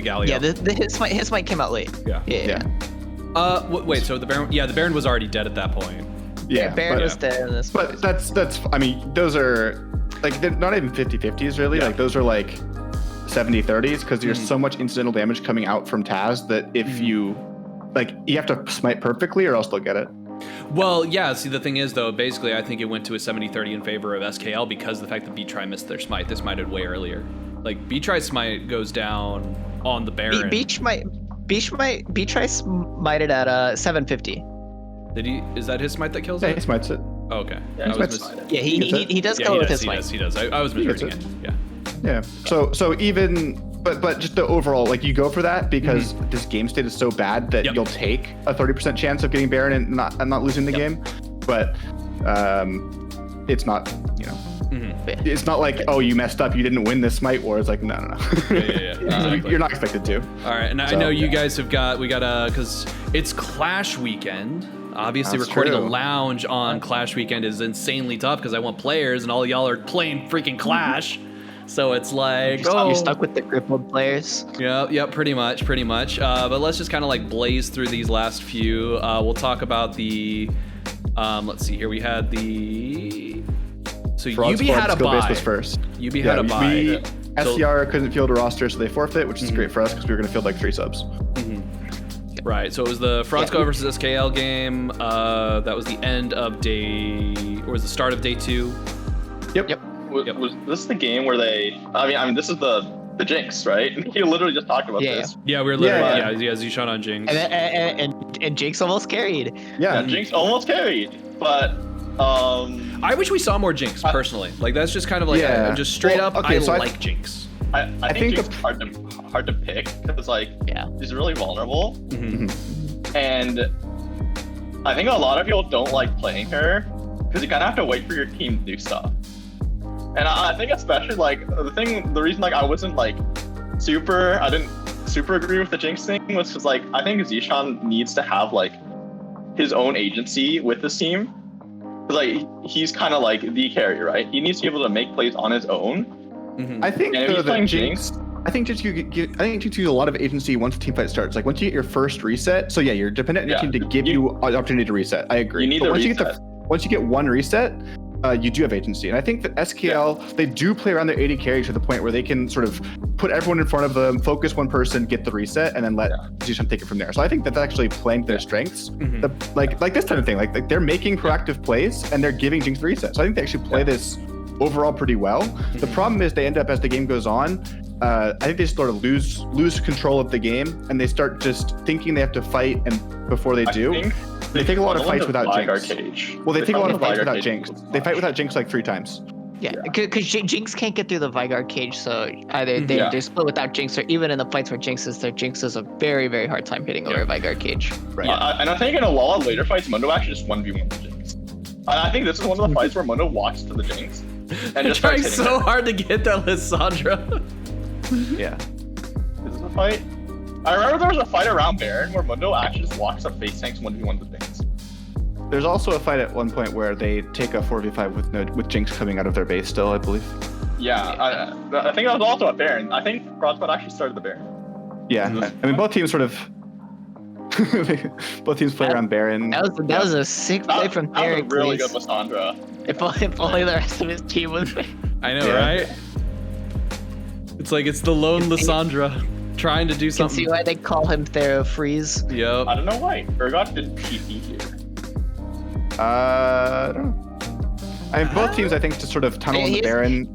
Galio. Yeah, his smite came out late. Yeah. Wait. So the Baron was already dead at that point. Yeah, Baron was dead in this. But that's. I mean, those are like they're not even 50-50s really. Yeah. Like those are like 70-30s because there's so much incidental damage coming out from Taz that if you have to smite perfectly or else they'll get it. Well, yeah. See, the thing is, though, basically, I think it went to a 70-30 in favor of SKL because of the fact that B-Try missed their smite. They smited way earlier. Like B-Try smite goes down on the Baron. B-Try smited at 750. Did he? Is that his smite that kills Yeah, it? he smites it. Oh, okay. Yeah, I was Yeah, he does kill it with his smite. He does. I was misreading it. Yeah. Yeah. So even but just the overall, like you go for that because this game state is so bad that you'll take a 30% chance of getting Baron and not losing the game. But it's not, it's not like, oh, you messed up, you didn't win this smite war. It's like no. Yeah. Exactly. You're not expected to. All right, and I know you guys have because it's Clash weekend. Obviously, That's recording true. a lounge on Clash weekend is insanely tough because I want players, and all y'all are playing freaking Clash. So it's like, You're stuck with the crippled players. Yeah, pretty much. But let's just kind of like blaze through these last few. We'll talk about the. Let's see here. We had the. So Frog YUBI had a skill base buy. was first. YUBI had a buy. SCR couldn't field a roster, so they forfeit, which is great for us because we were going to field like 3 subs. Right, so it was the Frostco versus SKL game. That was the end of or was the start of day 2. Yep. Was this the game where they? I mean, this is the Jinx, right? You literally just talked about this. Yeah, we were literally Zishan on Jinx. And Jinx almost carried. Yeah, Jinx almost carried, but I wish we saw more Jinx personally. Like that's just kind of like just straight up. Okay, I so like Jinx. I think Jinx is hard to pick because she's really vulnerable, and I think a lot of people don't like playing her because you kind of have to wait for your team to do stuff. And I think especially like the reason like I didn't super agree with the Jinx thing was because like I think Zishan needs to have like his own agency with this team. Like he's kind of like the carry, right? He needs to be able to make plays on his own. I think And if he's playing Jinx, I think Jinx gives you a lot of agency once the team fight starts. Like once you get your first reset, so you're dependent on your team to give you an opportunity to reset. I agree. You need the reset. Once you get one reset, you do have agency. And I think that SKL, they do play around their AD carry to the point where they can sort of put everyone in front of them, focus one person, get the reset, and then let Zishan take it from there. So I think that's actually playing to their strengths. Like this type of thing. Like they're making proactive plays and they're giving Jinx the reset. So I think they actually play this overall pretty well. The problem is they end up, as the game goes on, I think they sort of lose control of the game, and they start just thinking they have to fight, and before they do, they take a lot of fights without Jinx. Well, they take a lot of fights without Jinx. They fight without Jinx like 3 times. Yeah, because Jinx can't get through the Vygar cage, so either they split without Jinx, or even in the fights where Jinx is there, Jinx has a very, very hard time hitting over a Vygar cage. Right. And I think in a lot of later fights, Mundo actually just 1v1 the Jinx. I think this is one of the fights where Mundo walks to the Jinx and just trying starts so hard to get that Lissandra. Yeah. Is this a fight? I remember there was a fight around Baron where Mundo actually just walks up face tanks 1v1 the Jinx. There's also a fight at one point where they take a 4v5 with Jinx coming out of their base still, I believe. Yeah, I think that was also a Baron. I think Frostbot actually started the Baron. Yeah, I mean, both teams sort of... both teams play around Baron. That was a sick play from Derek. That was a really good Lissandra. If only the rest of his team was there. I know, right? It's like it's the lone Lissandra trying to do You can something. see why they call him Thera Freeze. Yep. I don't know why Urgot didn't TP here. I don't know. I mean, both teams, I think, just sort of tunnel in the Baron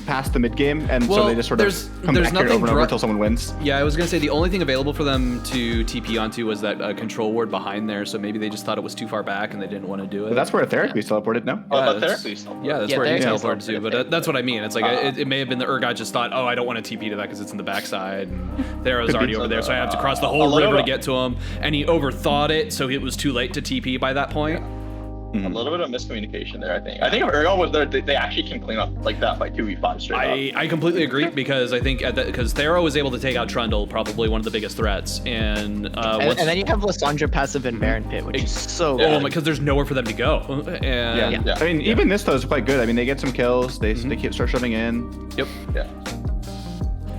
past the mid game, and so they just sort of come back here over and over until someone wins. Yeah, I was gonna say the only thing available for them to TP onto was that control ward behind there, so maybe they just thought it was too far back and they didn't want to do it. But that's where Therapy's teleported, no? But Therapy's teleported. Yeah, that's Yeah, where he Therapy's teleported to. teleported. But that's what I mean. It's like it may have been the Urgot just thought, oh, I don't want to TP to that because it's in the backside, and Thero's already over there, so I have to cross the whole river to get to him. And he overthought it, so it was too late to TP by that point. A little bit of miscommunication there, I think. I think if Urgot was there, they actually can clean up like that by 2v5 straight up. I completely agree because I think because Thero was able to take out Trundle, probably one of the biggest threats, and And then you have Lissandra passive in Baron Pit, which is so good. because there's nowhere for them to go. And Yeah. I mean, even this though is quite good. I mean, they get some kills. They keep start shoving in. Yep.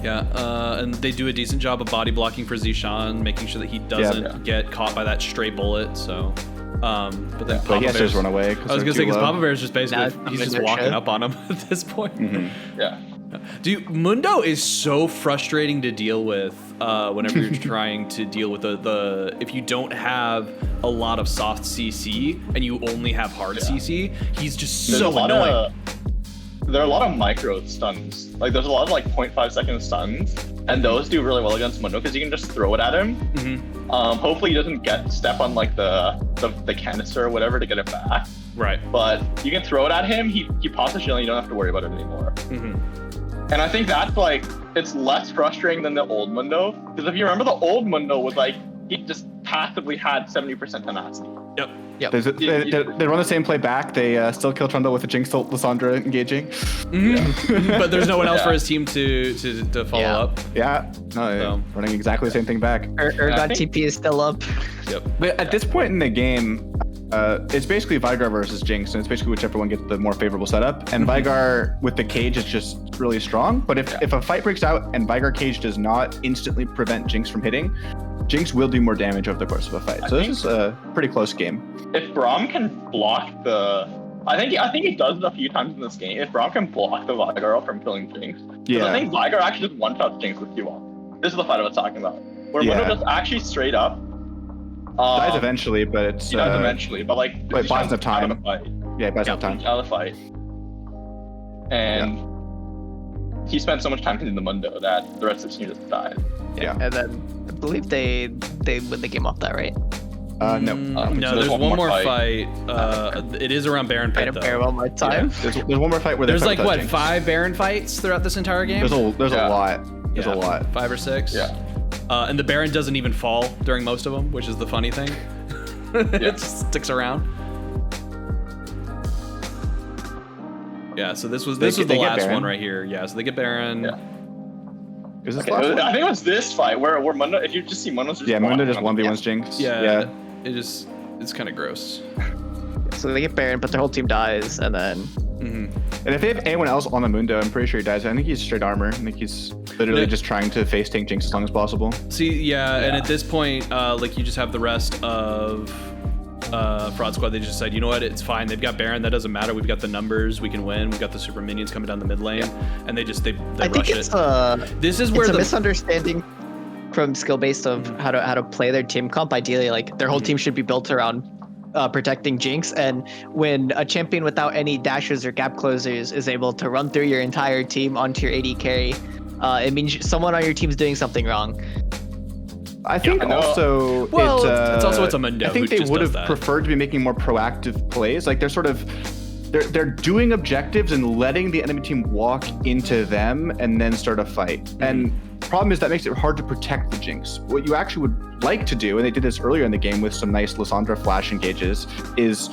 Yeah, and they do a decent job of body blocking for Zishan, making sure that he doesn't get caught by that stray bullet. So, but then But he has to Bear's- just run away. I was gonna say because Papa Bear is just basically he's just Mundo walking shit. up on him at this point. Yeah. Dude, Mundo is so frustrating to deal with whenever you're trying to deal with the if you don't have a lot of soft CC and you only have hard CC, he's just There's so annoying. There are a lot of micro stuns. Like there's a lot of like 0.5 second stuns, and those do really well against Mundo because you can just throw it at him. Hopefully he doesn't step on like the canister or whatever to get it back. Right. But you can throw it at him. He pops a shield and you don't have to worry about it anymore. And I think that's like it's less frustrating than the old Mundo because if you remember the old Mundo was like he just passively had 70% tenacity. Yep. They run the same play back. They still kill Trundle with a Jinx Lissandra engaging. But there's no one else for his team to follow up. Yeah, no, running exactly the same thing back. Urgot TP is still up. Yep. But at this point in the game, it's basically Vygar versus Jinx, and it's basically whichever one gets the more favorable setup. And Vygar with the cage is just really strong. But if a fight breaks out and Vygar cage does not instantly prevent Jinx from hitting, Jinx will do more damage over the course of a fight. So this is a pretty close game. If Braum can block the, I think he does it a few times in this game. If Braum can block the Vygar from killing Jinx, I think Vygar actually just one-shots Jinx with Q1. This is the fight I was talking about, where Mundo just actually straight up dies eventually, but it's he dies eventually, but like buys enough time. Out of the fight. Yeah, it buys enough time. Out of the fight, and he spent so much time hitting the Mundo that the rest of the team just died. Yeah. And then I believe they win the game off that, right? No. No, there's one more fight. It is around Baron Pit, though. One more time. There's one more fight where There's they like fight without what, Jinx. 5 Baron fights throughout this entire game? There's a lot. There's a lot. 5 or 6. Yeah. And the Baron doesn't even fall during most of them, which is the funny thing. It just sticks around. Yeah, so this was the last one right here. Yeah, so they get Baron. Yeah. Is this Okay, the last one? I think it was this fight where Mundo, if you just see Mundo's just Mundo just walking 1v1's Jinx. Yeah. It's kind of gross. So they get Baron, but their whole team dies, and then And if they have anyone else on the Mundo, I'm pretty sure he dies. I think he's straight armor. I think he's literally just trying to face tank Jinx as long as possible. See, and at this point, like you just have the rest of Fraud Squad. They just said, you know what, it's fine. They've got Baron. That doesn't matter. We've got the numbers. We can win. We've got the super minions coming down the mid lane, and they I think rush it's it. This is where it's the a misunderstanding from skill based of how to play their team comp. Ideally, like their whole team should be built around protecting Jinx, and when a champion without any dashes or gap closers is able to run through your entire team onto your AD carry, it means someone on your team's doing something wrong. I think also it's a Mundo. I think who they just would does have that. preferred to be making more proactive plays. Like they're doing objectives and letting the enemy team walk into them and then start a fight. Mm-hmm. And the problem is that makes it hard to protect the Jinx. What you actually would like to do, and they did this earlier in the game with some nice Lissandra flash engages, is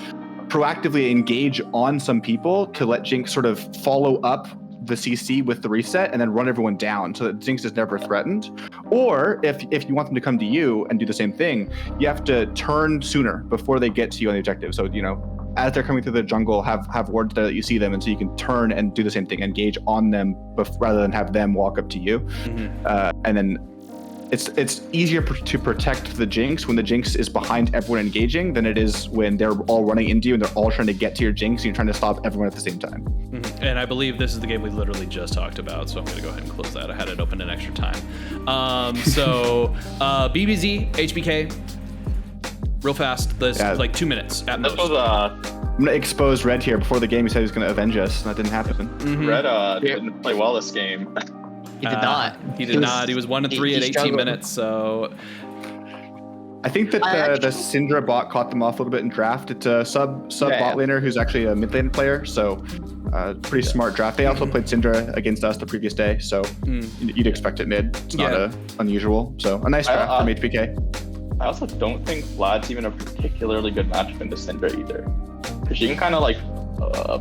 proactively engage on some people to let Jinx sort of follow up the CC with the reset and then run everyone down so that Jinx is never threatened. Or if you want them to come to you and do the same thing, you have to turn sooner before they get to you on the objective. So, as they're coming through the jungle, have wards there that you see them, and so you can turn and do the same thing, engage on them rather than have them walk up to you. Mm-hmm. And then it's easier to protect the Jinx when the Jinx is behind everyone engaging than it is when they're all running into you and they're all trying to get to your Jinx and you're trying to stop everyone at the same time. Mm-hmm. And I believe this is the game we literally just talked about, so I'm going to go ahead and close that. I had it open an extra time. BBZ, HBK, real fast. This like 2 minutes at most. I'm going to expose Red here. Before the game, he said he was going to avenge us, and that didn't happen. Mm-hmm. Red didn't play well this game. He did not. He did not. He was 1-3 at 18 minutes, so... I think that the Syndra bot caught them off a little bit in draft. It's a sub bot laner who's actually a mid lane player, so pretty smart draft. They also played Syndra against us the previous day, so you'd expect it mid. It's not unusual. So a nice draft from HBK. I also don't think Vlad's even a particularly good matchup into Syndra either, because you can kind of like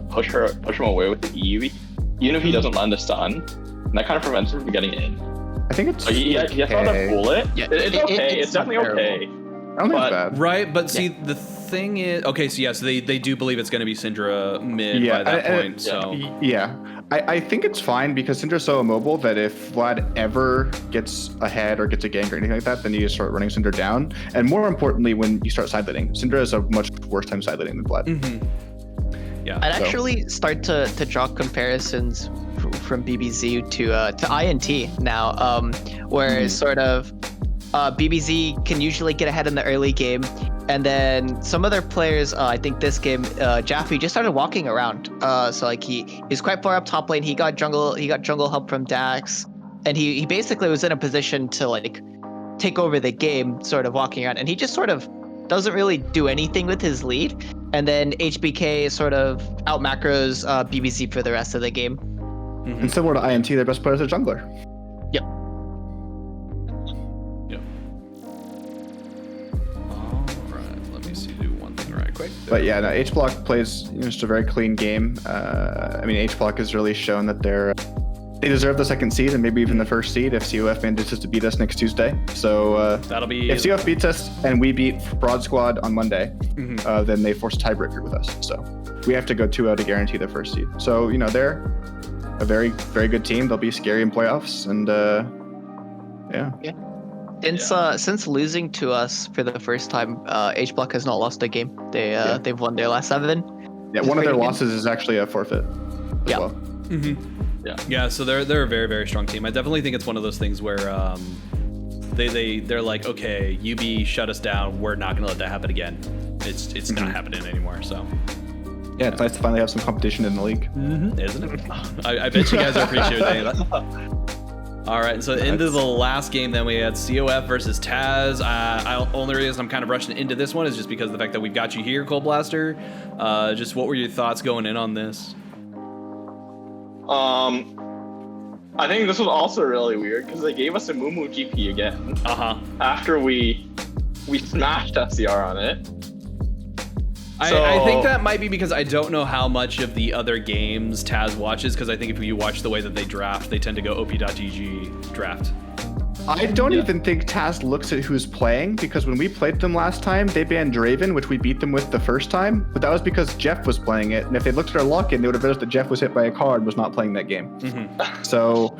push him away with the YUBI, even if he doesn't land the stun, and that kind of prevents him from getting in. I think it's he has to pull it. Yeah, it's okay. It's definitely okay. I don't think it's bad. Right, but see, the thing is... Okay, so yes, they do believe it's going to be Syndra mid by that point, so... Yeah. I think it's fine because Syndra's so immobile that if Vlad ever gets ahead or gets a gank or anything like that, then you just start running Syndra down. And more importantly, when you start side-laning, Syndra is a much worse time side-laning than Vlad. Mm-hmm. Yeah. I'd actually start to draw comparisons from BBZ to INT now, where sort of BBZ can usually get ahead in the early game, and then some other players, I think this game, Jaffe just started walking around. So like he's quite far up top lane. He got jungle help from Dax, and he basically was in a position to like take over the game, sort of walking around, and he just sort of doesn't really do anything with his lead. And then HBK sort of out macros BBZ for the rest of the game. Mm-hmm. And similar to INT, their best player is a jungler. Yep. Alright, let me see, do one thing right quick. But yeah, no, H-Block plays just a very clean game. I mean, H-Block has really shown that they deserve the second seed and maybe even the first seed if COF manages to beat us next Tuesday. So that'll be... If COF beats us and we beat Broad Squad on Monday, then they force a tiebreaker with us. So we have to go 2-0 to guarantee the first seed. So, they're a very, very good team. They'll be scary in playoffs, and Since losing to us for the first time, H-Block has not lost a game. They've won their last 7. Yeah, one of their losses is actually a forfeit as well. Mm-hmm. Yeah, so they're a very, very strong team. I definitely think it's one of those things where they're like, okay, UB shut us down. We're not gonna let that happen again. It's not happening anymore. So. Yeah, it's nice to finally have some competition in the league. Isn't it? I bet you guys are appreciating that. All right, so into the last game, then we had COF versus Taz. Only reason I'm kind of rushing into this one is just because of the fact that we've got you here, Coldblaster. Just what were your thoughts going in on this? I think this was also really weird because they gave us a Mumu GP again. After we smashed SCR on it. I think that might be because I don't know how much of the other games Taz watches, because I think if you watch the way that they draft, they tend to go op.gg draft. I don't even think Taz looks at who's playing, because when we played them last time, they banned Draven, which we beat them with the first time, but that was because Jeff was playing it, and if they looked at our lock-in, they would have noticed that Jeff was hit by a card and was not playing that game. So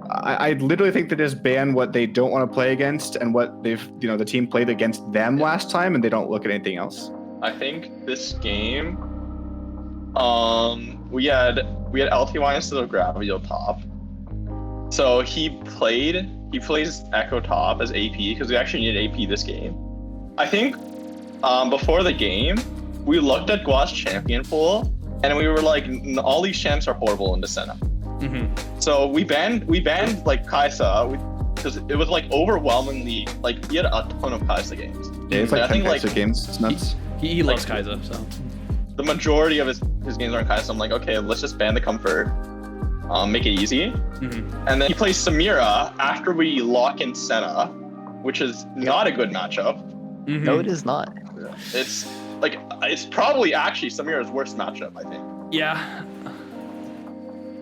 I literally think they just ban what they don't want to play against and what the team played against them last time, and they don't look at anything else. I think this game, we had LTY instead of Gravity on top. So he plays Echo top as AP because we actually needed AP this game. I think before the game, we looked at Gua's champion pool and we were like, all these champs are horrible in the setup. So we banned like Kaisa because it was like overwhelmingly like he had a ton of Kaisa games. Yeah, it's like 10 Kaisa games. It's nuts. He loves Kaisa, so the majority of his games are in Kaisa. I'm like, okay, let's just ban the comfort, make it easy, and then he plays Samira after we lock in Senna, which is not a good matchup. No, it is not. It's probably actually Samira's worst matchup, I think. Yeah.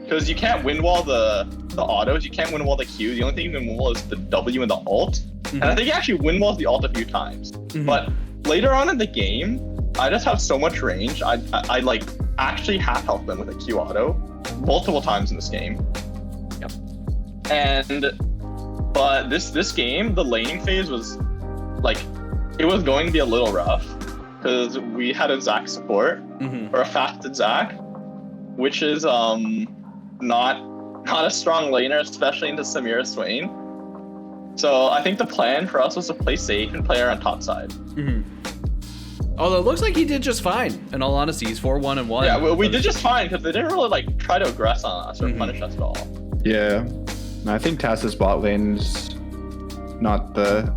Because you can't win wall the autos, you can't win wall the Q. The only thing you can win wall is the W and the ult. And I think you actually win walls the ult a few times. But later on in the game, I just have so much range. I like actually half health them with a Q auto multiple times in this game. But this game, the laning phase was like, it was going to be a little rough because we had a Zac support or a fasted Zac, which is not a strong laner, especially into Samira Swain. So I think the plan for us was to play safe and play her on top side. Although it looks like he did just fine. In all honesty, he's 4-1-1. Yeah, well, we did just fine because they didn't really like try to aggress on us or punish us at all. Yeah, I think Taz's bot lane's not the.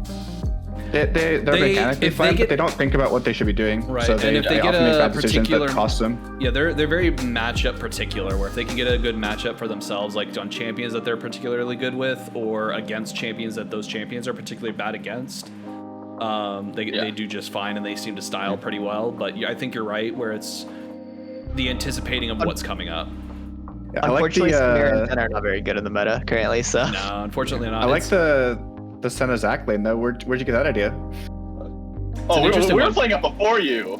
They're mechanically fine, but they don't think about what they should be doing. Right, So and if they get often make a bad decisions particular, that cost them. Yeah, they're very matchup particular. Where if they can get a good matchup for themselves, like on champions that they're particularly good with, or against champions that those champions are particularly bad against, they do just fine, and they seem to style pretty well. But I think you're right, where it's the anticipating of what's coming up. Yeah, Unfortunately, Samira and the, Zen are not very good in the meta currently. So No, unfortunately not. I like the Senna Zac lane though. Where'd you get that idea? Oh, we interesting were one. playing it before you.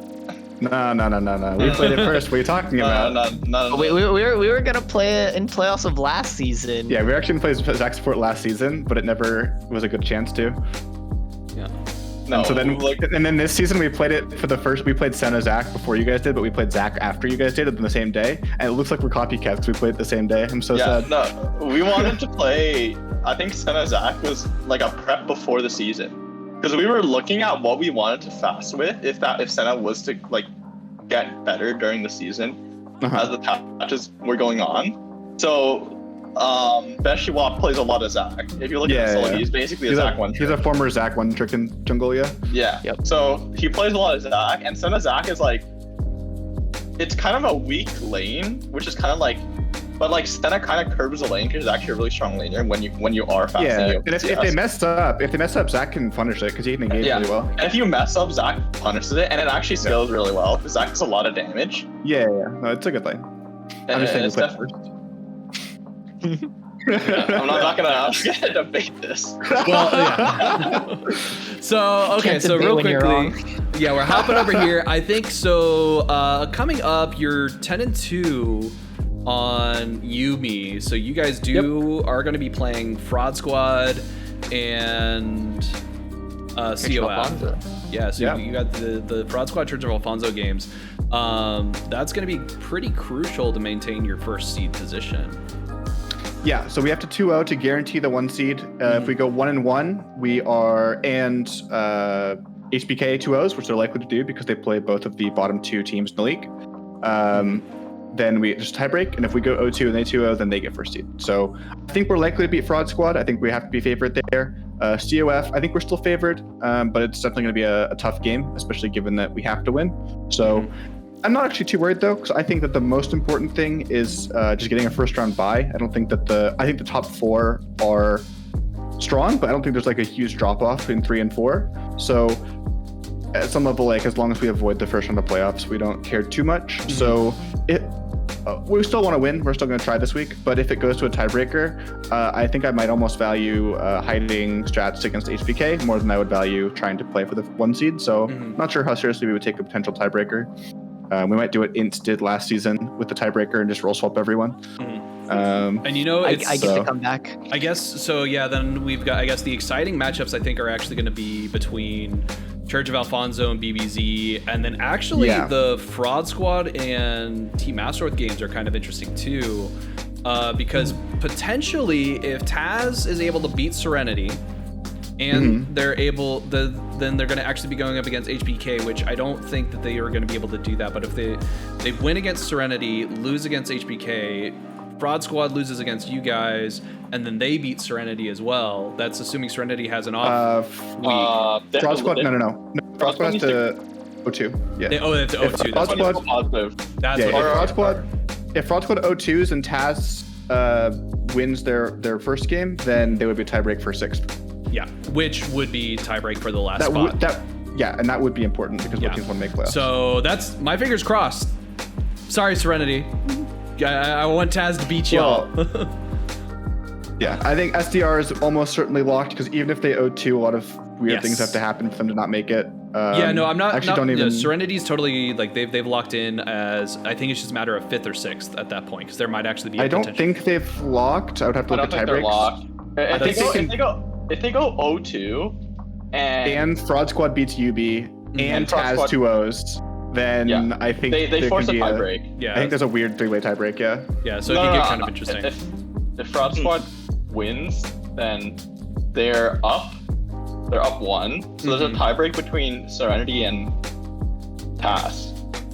No. We played it first. What are you talking about? No. we were gonna play it in playoffs of last season. Yeah, we actually played Zac support last season, but it never was a good chance to. Yeah. No. And so then this season we played it for the first. We played Senna Zac before you guys did, but we played Zac after you guys did it on the same day, and it looks like we're copycats because we played it the same day. I'm so sad. No, we wanted to play. I think Senna Zac was like a prep before the season. Because we were looking at what we wanted to fast with if Senna was to like get better during the season as the patches were going on. So Beshiwap plays a lot of Zac. If you look at the solo, he's basically a Zac one. He's a former Zac one trick in jungle, yeah. Yeah. Yep. So he plays a lot of Zac, and Senna Zac is like, it's kind of a weak lane, which is kind of like. But like Senna kind of curbs the lane because he's actually a really strong laner when you are fasting. Yeah, and if they mess up, Zac can punish it because he can engage really well. And if you mess up, Zac punishes it, and it actually scales really well because Zac does a lot of damage. Yeah. No, it's a good lane. I'm just saying play first. I'm not gonna debate this. Well, yeah. So okay, so real quickly, yeah, we're hopping over here. I think so. Coming up, you're 10-2. On YUBI, so you guys are going to be playing Fraud Squad and COF. Yeah, so you got the Fraud Squad Church of Alfonso games. That's going to be pretty crucial to maintain your first seed position. Yeah, so we have to 2-0 to guarantee the 1 seed. If we go 1-1, we are HBK 2-0s, which they're likely to do because they play both of the bottom 2 teams in the league. Then we just tiebreak, and if we go 0-2 and they 2-0, then they get first seed. So I think we're likely to beat Fraud Squad. I think we have to be favored there. COF, I think we're still favored, but it's definitely going to be a tough game, especially given that we have to win. So I'm not actually too worried though, because I think that the most important thing is just getting a first round bye. I don't think that I think the top 4 are strong, but I don't think there's like a huge drop off in 3 and 4. So at some level, like as long as we avoid the first round of playoffs, we don't care too much. So we still want to win. We're still going to try this week. But if it goes to a tiebreaker, I think I might almost value hiding strats against HBK more than I would value trying to play for the 1 seed. So not sure how seriously we would take a potential tiebreaker. We might do what Ints did last season with the tiebreaker and just roll swap everyone. And I get to come back. I guess so. Yeah. Then we've got. I guess the exciting matchups I think are actually going to be between Church of Alfonso and BBZ, and then actually the Fraud Squad and Team Astaroth games are kind of interesting too, because potentially if Taz is able to beat Serenity, and they're able, then they're going to actually be going up against HBK, which I don't think that they are going to be able to do that. But if they win against Serenity, lose against HBK, Fraud Squad loses against you guys, and then they beat Serenity as well, that's assuming Serenity has an off week. Fraud Squad, no. Fraud Squad has to O2. Yeah. They have to O2. Fraud Squad, Positive. That's yeah, what if Fraud Squad O2s and Taz wins their first game, then they would be tiebreak for 6th. Yeah, which would be tiebreak for the last spot. And that would be important because both teams want to make playoffs. So that's my fingers crossed. Sorry, Serenity. I want Taz to beat y'all. Yeah, I think SDR is almost certainly locked because even if they O2, a lot of weird things have to happen for them to not make it. I'm not. Actually, don't even. Serenity's totally like they've locked in as I think it's just a matter of 5th or 6th at that point because there might actually be. I don't think they've locked. I would have to look at tiebreaks. If they go O2 and Fraud Squad beats YUBI and Taz 2-0s, then I think they force a tiebreak. I think there's a weird 3-way tiebreak. Yeah, so it can get kind of interesting. If Fraud Squad wins, then they're up 1. So there's a tiebreak between Serenity and Taz.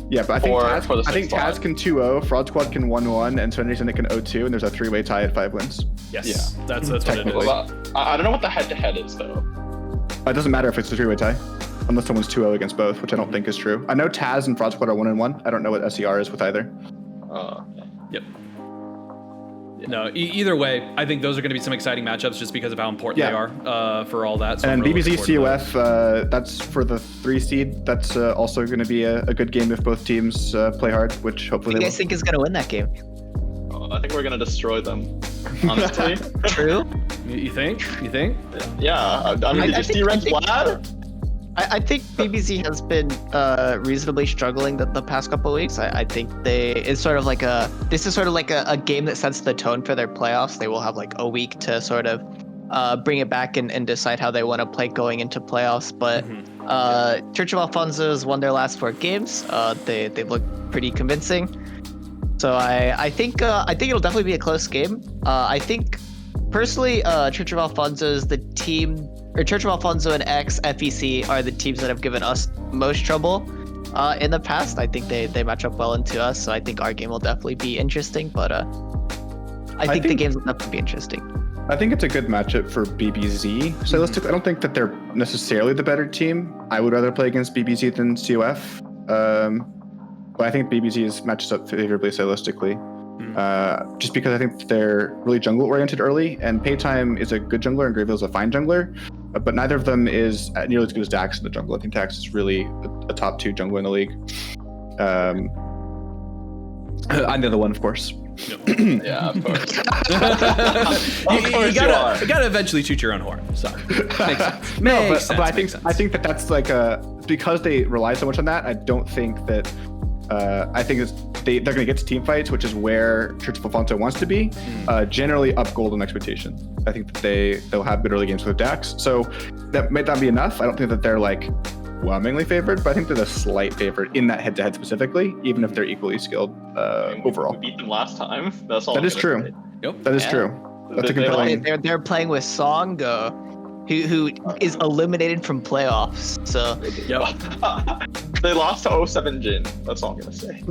Yeah, but I think Taz can 2-0, Fraud Squad can 1-1, and Serenity can 0-2, and there's a 3-way tie at 5 wins. Yes, that's what it is. I don't know what the head-to-head is though. It doesn't matter if it's a 3-way tie, unless someone's 2-0 against both, which I don't think is true. I know Taz and Fraud Squad are 1-1. I don't know what SER is with either. Okay. Yep. No, either way, I think those are going to be some exciting matchups just because of how important they are for all that. So and BBZ COF, that's for the 3 seed. That's also going to be a good game if both teams play hard, which hopefully Who do you guys think is going to win that game? I think we're going to destroy them, honestly. True. You think? Yeah. I mean, did you see Red Vlad? I think BBZ has been reasonably struggling the past couple of weeks. I think this is sort of like a game that sets the tone for their playoffs. They will have like a week to sort of bring it back and decide how they want to play going into playoffs. But Church of Alfonso's won their last 4 games. They look pretty convincing. So I think it'll definitely be a close game. I think personally, Church of Alfonso is the team. Or Church of Alfonso and FEC are the teams that have given us most trouble in the past. I think they match up well into us, so I think our game will definitely be interesting. But I think the games will definitely be interesting. I think it's a good matchup for BBZ. So I don't think that they're necessarily the better team. I would rather play against BBZ than COF. But I think BBZ matches up favorably stylistically. Just because I think they're really jungle oriented early, and Paytime is a good jungler and Greyville is a fine jungler, but neither of them is nearly as good as Dax in the jungle. I think Dax is really a top 2 jungler in the league. I'm the other one, of course. Yeah, of course. You gotta eventually shoot your own horn. So makes sense. But I think that's like because they rely so much on that. I don't think that. I think they're going to get to team fights, which is where Church of Alfonso wants to be. Generally up gold on expectation. I think that they'll have good early games with Dax. So that might not be enough. I don't think that they're like overwhelmingly favored, but I think they're the slight favorite in that head-to-head specifically, even if they're equally skilled overall. We beat them last time. That's all. That is true. Yep. That is true. That's a compelling. They're playing with Songo, who is eliminated from playoffs. So they lost to 07 Jin. That's all I'm gonna say.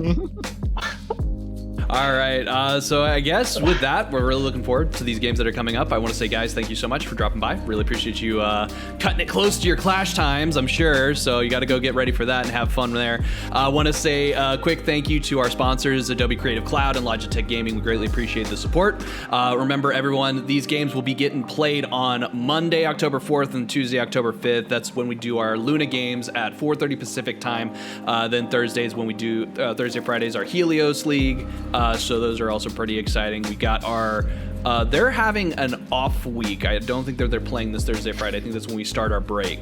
All right, so I guess with that, we're really looking forward to these games that are coming up. I want to say, guys, thank you so much for dropping by. Really appreciate you cutting it close to your clash times, I'm sure. So you got to go get ready for that and have fun there. I want to say a quick thank you to our sponsors, Adobe Creative Cloud and Logitech Gaming. We greatly appreciate the support. Remember, everyone, these games will be getting played on Monday, October 4th and Tuesday, October 5th. That's when we do our Luna games at 4:30 Pacific time. Then Thursdays when we do Thursday, Fridays, our Helios League. So those are also pretty exciting. We got our they're having an off week. I don't think they're playing this Thursday, Friday. I think that's when we start our break.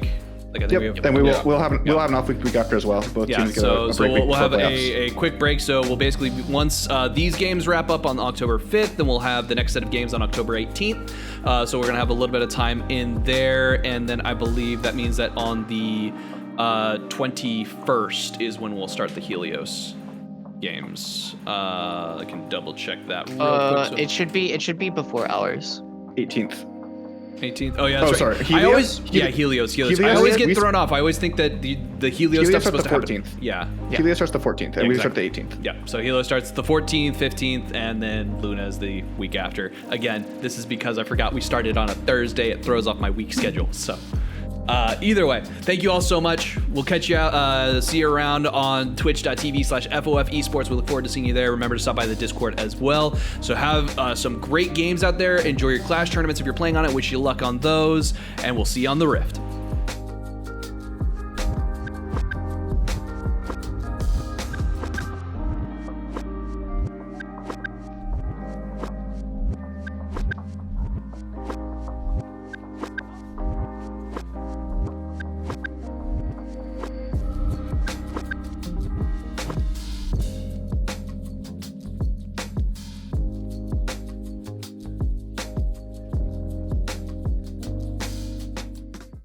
Like I think we'll have an off week after as well. Both teams get a break we'll have a quick break. So we'll basically once these games wrap up on October 5th, then we'll have the next set of games on October 18th. So we're gonna have a little bit of time in there, and then I believe that means that on the 21st is when we'll start the Helios games. I can double check that real quick. It should be before ours. 18th. 18th. Oh yeah. That's Oh, right. sorry. I always Helios? Helios. I Helios? always get We- thrown off. I always think that the Helios Helios stuff's starts supposed the to happen. 14th. Yeah. Helios starts the 14th, and we start Exactly. the 18th. Yeah, so Helios starts the 14th, 15th, and then Luna is the week after. Again, this is because I forgot we started on a Thursday. It throws off my week schedule. So either way, thank you all so much. We'll catch you out, see you around on twitch.tv/FoF Esports. We look forward to seeing you there. Remember to stop by the Discord as well. So have some great games out there. Enjoy your Clash tournaments if you're playing on it. Wish you luck on those, and we'll see you on the Rift.